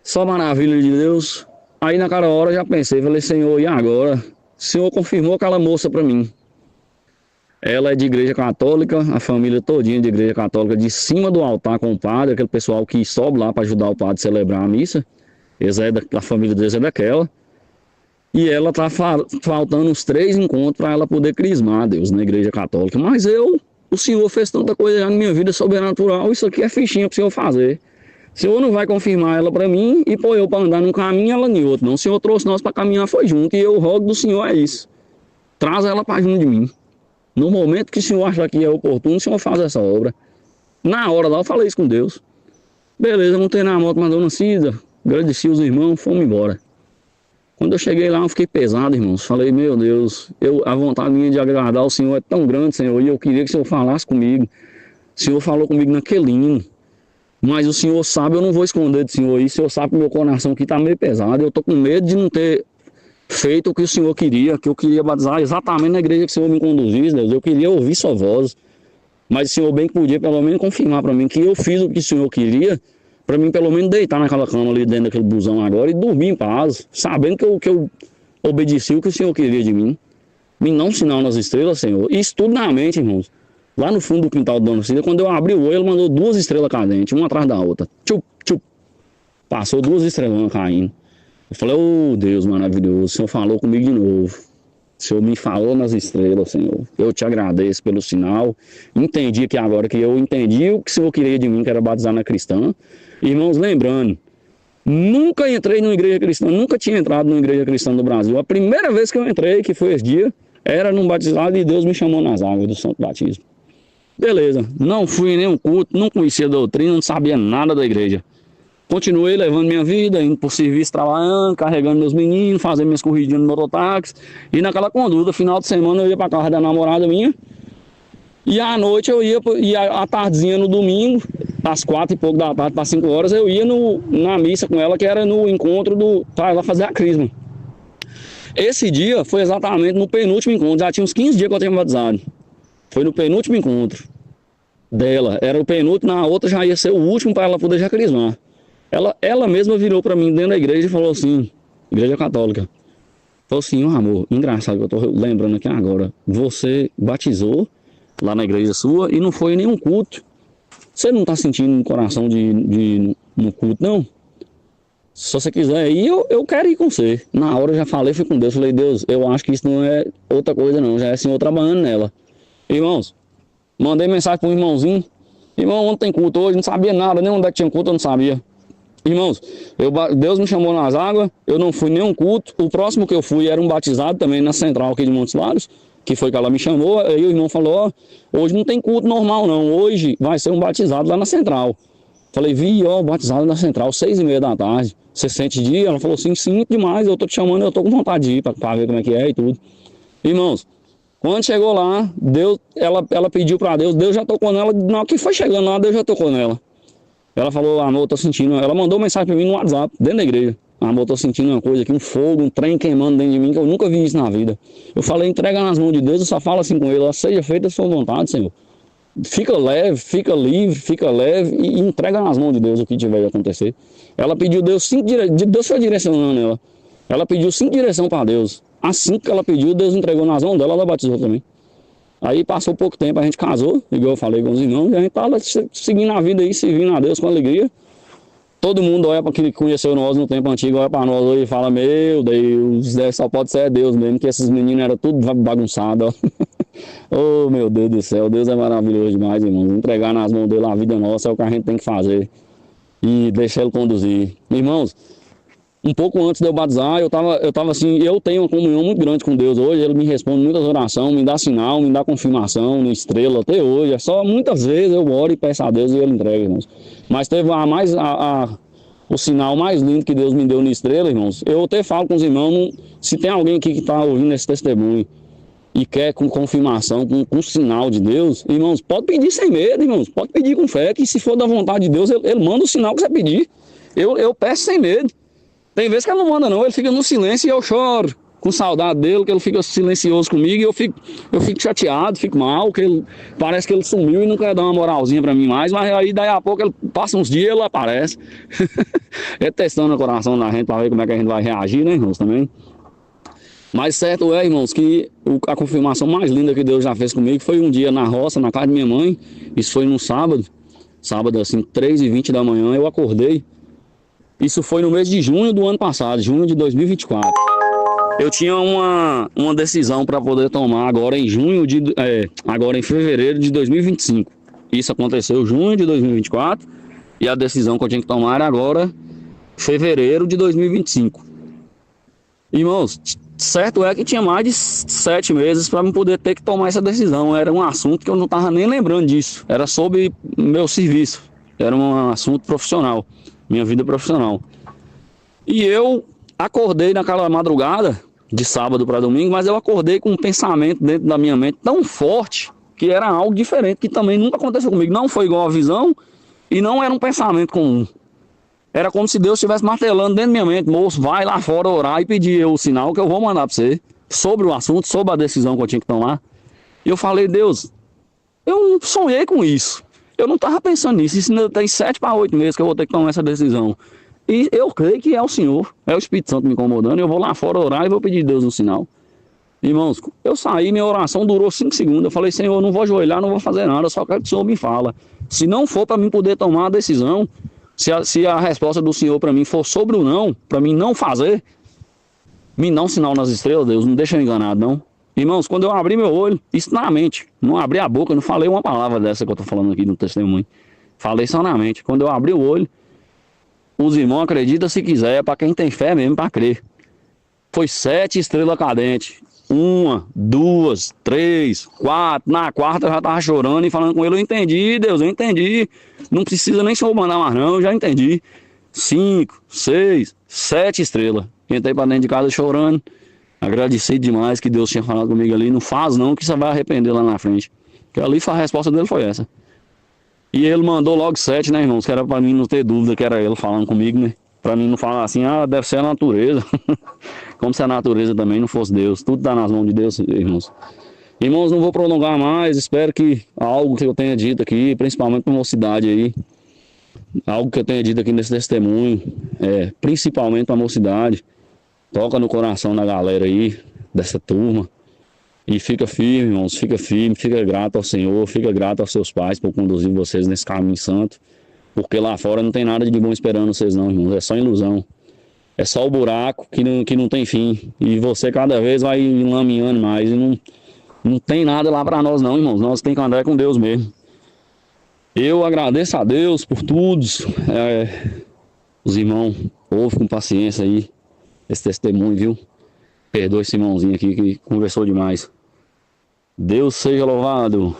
Só maravilha de Deus. Aí naquela hora eu já pensei, falei: Senhor, e agora? O Senhor confirmou aquela moça para mim. Ela é de igreja católica, a família todinha de igreja católica, de cima do altar com o padre, aquele pessoal que sobe lá para ajudar o padre a celebrar a missa. A família deles é daquela. E ela tá faltando uns 3 encontros para ela poder crismar, Deus, na igreja católica. Mas o Senhor fez tanta coisa já na minha vida sobrenatural, isso aqui é fichinha para o Senhor fazer. O Senhor não vai confirmar ela para mim e pôr eu para andar num caminho e ela em outro. Não, o Senhor trouxe nós para caminhar, foi junto. E eu rogo do Senhor é isso: traz ela para junto de mim. No momento que o Senhor achar que é oportuno, o Senhor faz essa obra. Na hora lá eu falei isso com Deus. Beleza, montei na moto, mas dona Cida, agradeci os irmãos, fomos embora. Quando eu cheguei lá, eu fiquei pesado, irmãos. Falei: meu Deus, a vontade minha de agradar o Senhor é tão grande, Senhor, e eu queria que o Senhor falasse comigo. O Senhor falou comigo naquele hino. Mas o Senhor sabe, eu não vou esconder do Senhor isso. O Senhor sabe que meu coração aqui está meio pesado. Eu estou com medo de não ter feito o que o Senhor queria, que eu queria batizar exatamente na igreja que o Senhor me conduzisse, Deus. Eu queria ouvir sua voz. Mas o Senhor bem que podia pelo menos confirmar para mim que eu fiz o que o Senhor queria, para mim pelo menos deitar naquela cama ali dentro daquele busão agora e dormir em paz, sabendo que eu obedeci o que o Senhor queria de mim. Me dá um sinal nas estrelas, Senhor. Isso tudo na mente, irmãos. Lá no fundo do quintal do Dona Cida, quando eu abri o olho, ele mandou 2 estrelas cadentes, uma atrás da outra. Tchup, tchup. Passou 2 estrelas caindo. Eu falei: oh Deus maravilhoso, o Senhor falou comigo de novo. O Senhor me falou nas estrelas, Senhor. Eu te agradeço pelo sinal. Entendi que agora que eu entendi o que o Senhor queria de mim, que era batizar na cristã. Irmãos, lembrando, nunca entrei numa igreja cristã, nunca tinha entrado numa igreja cristã do Brasil. A primeira vez que eu entrei, que foi esse dia, era num batizado e Deus me chamou nas águas do Santo Batismo. Beleza, não fui em nenhum culto, não conhecia a doutrina, não sabia nada da igreja. Continuei levando minha vida, indo por serviço, trabalhando, carregando meus meninos, fazendo minhas corridinhas no mototáxi. E naquela conduta, final de semana eu ia para casa da namorada minha. E à noite eu ia à tardezinha no domingo, às 4 e pouco da tarde, para 5 horas, eu ia na missa com ela, que era no encontro para ela fazer a crisma. Esse dia foi exatamente no penúltimo encontro, já tinha uns 15 dias que eu tinha batizado. Foi no penúltimo encontro dela, era o penúltimo, na outra já ia ser o último para ela poder já crismar. Ela mesma virou para mim dentro da igreja e falou assim, igreja católica, falou assim: "Ó, amor, engraçado que eu tô lembrando aqui agora, você batizou lá na igreja sua e não foi em nenhum culto. Você não tá sentindo no coração de ir no culto, não? Se você quiser ir, eu quero ir com você." Na hora eu já falei, fui com Deus, falei: "Deus, eu acho que isso não é outra coisa não, já é Senhor trabalhando nela." Irmãos, mandei mensagem para um irmãozinho: "Irmão, onde tem culto hoje?" Não sabia nada, nem onde é que tinha culto, eu não sabia. Irmãos, Deus me chamou nas águas, eu não fui nenhum culto. O próximo que eu fui era um batizado também na central aqui de Montes Claros, que foi que ela me chamou. Aí o irmão falou: "Ó, hoje não tem culto normal não, hoje vai ser um batizado lá na central." Falei: "Vi, ó, batizado na central, 6h30 da tarde. Você sente de ir?" Ela falou: "Sim, sinto demais, eu tô te chamando, eu tô com vontade de ir pra ver como é que é e tudo." Irmãos, quando chegou lá, Deus, ela pediu pra Deus, Deus já tocou nela. Na hora que foi chegando lá, Deus já tocou nela. Ela falou: "Amor, tô sentindo." Ela mandou mensagem pra mim no WhatsApp, dentro da igreja: "Amor, tô sentindo uma coisa aqui, um fogo, um trem queimando dentro de mim, que eu nunca vi isso na vida." Eu falei: "Entrega nas mãos de Deus." Eu só falo assim com ele: "Ó, seja feita a sua vontade, Senhor. Fica leve, fica livre, fica leve e entrega nas mãos de Deus o que tiver de acontecer." Ela pediu Deus Deus foi direcionando ela. Ela pediu 5 direções para Deus. Assim que ela pediu, Deus entregou nas mãos dela, ela batizou também. Aí passou pouco tempo, a gente casou, igual eu falei com os irmãos, e a gente tava seguindo a vida aí, servindo a Deus com alegria. Todo mundo olha para quem conheceu nós no tempo antigo, olha para nós hoje e fala: "Meu Deus, só pode ser Deus mesmo, que esses meninos eram tudo bagunçados." Oh, meu Deus do céu, Deus é maravilhoso demais, irmãos. Entregar nas mãos dele a vida nossa é o que a gente tem que fazer. E deixar ele conduzir. Irmãos, um pouco antes de eu batizar, eu tava assim, eu tenho uma comunhão muito grande com Deus hoje. Ele me responde muitas orações, me dá sinal, me dá confirmação, me estrela até hoje. É só muitas vezes eu oro e peço a Deus e ele entrega, irmãos. Mas teve o sinal mais lindo que Deus me deu na estrela, irmãos. Eu até falo com os irmãos, se tem alguém aqui que está ouvindo esse testemunho e quer com confirmação, com sinal de Deus, irmãos, pode pedir sem medo, irmãos. Pode pedir com fé, que se for da vontade de Deus, ele manda o sinal que você pedir. Eu peço sem medo. Tem vezes que ele não manda não, ele fica no silêncio e eu choro com saudade dele, que ele fica silencioso comigo e eu fico chateado, fico mal, que parece que ele sumiu e não quer dar uma moralzinha pra mim mais, mas aí daí a pouco ele passa uns dias e ele aparece. É testando o coração da gente pra ver como é que a gente vai reagir, né, irmãos, também. Mas certo é, irmãos, que a confirmação mais linda que Deus já fez comigo foi um dia na roça, na casa de minha mãe. Isso foi num sábado assim, 3h20 da manhã, eu acordei. Isso foi no mês de junho do ano passado, junho de 2024. Eu tinha uma decisão para poder tomar agora em fevereiro de 2025. Isso aconteceu em junho de 2024 e a decisão que eu tinha que tomar era agora, fevereiro de 2025. Irmãos, certo é que tinha mais de 7 meses para eu poder ter que tomar essa decisão. Era um assunto que eu não estava nem lembrando disso. Era sobre meu serviço. Era um assunto profissional, minha vida profissional. E eu acordei naquela madrugada, de sábado para domingo, mas eu acordei com um pensamento dentro da minha mente tão forte que era algo diferente, que também nunca aconteceu comigo. Não foi igual a visão e não era um pensamento comum. Era como se Deus estivesse martelando dentro da minha mente: "Moço, vai lá fora orar e pedir o sinal que eu vou mandar para você sobre o assunto, sobre a decisão que eu tinha que tomar." E eu falei: "Deus, eu sonhei com isso. Eu não estava pensando nisso. Isso ainda tem 7 para 8 meses que eu vou ter que tomar essa decisão. E eu creio que é o Senhor, é o Espírito Santo me incomodando. Eu vou lá fora orar e vou pedir a Deus um sinal." Irmãos, eu saí, minha oração durou 5 segundos. Eu falei: "Senhor, eu não vou ajoelhar, não vou fazer nada, eu só quero que o Senhor me fala. Se não for para mim poder tomar a decisão, se a resposta do Senhor para mim for sobre o não, para mim não fazer, me dá um sinal nas estrelas, Deus, não deixa eu enganado, não." Irmãos, quando eu abri meu olho, isso na mente, não abri a boca, não falei uma palavra dessa que eu tô falando aqui no testemunho. Falei só na mente. Quando eu abri o olho, os irmãos acreditam se quiser, é para quem tem fé mesmo, para crer. Foi 7 estrelas cadentes. 1, 2, 3, 4. Na quarta eu já tava chorando e falando com ele: "Eu entendi, Deus, eu entendi. Não precisa nem só mandar mais não, eu já entendi." 5, 6, 7 estrelas. Entrei para dentro de casa chorando, agradecido demais que Deus tinha falado comigo ali: "Não faz não, que você vai arrepender lá na frente." Que ali a resposta dele foi essa. E ele mandou logo 7, né, irmãos? Que era pra mim não ter dúvida que era ele falando comigo, né? Pra mim não falar assim, ah, deve ser a natureza. Como se a natureza também não fosse Deus. Tudo tá nas mãos de Deus, irmãos. Irmãos, não vou prolongar mais. Espero que algo que eu tenha dito aqui, principalmente para a mocidade aí, algo que eu tenha dito aqui nesse testemunho, principalmente para a mocidade, toca no coração da galera aí, dessa turma. E fica firme, irmãos, fica firme, fica grato ao Senhor, fica grato aos seus pais por conduzir vocês nesse caminho santo. Porque lá fora não tem nada de bom esperando vocês não, irmãos, é só ilusão. É só o buraco que não tem fim. E você cada vez vai enlameando mais e não tem nada lá para nós não, irmãos. Nós temos que andar com Deus mesmo. Eu agradeço a Deus por tudo. Os irmãos, ouve com paciência aí esse testemunho, viu? Perdoe esse irmãozinho aqui que conversou demais. Deus seja louvado.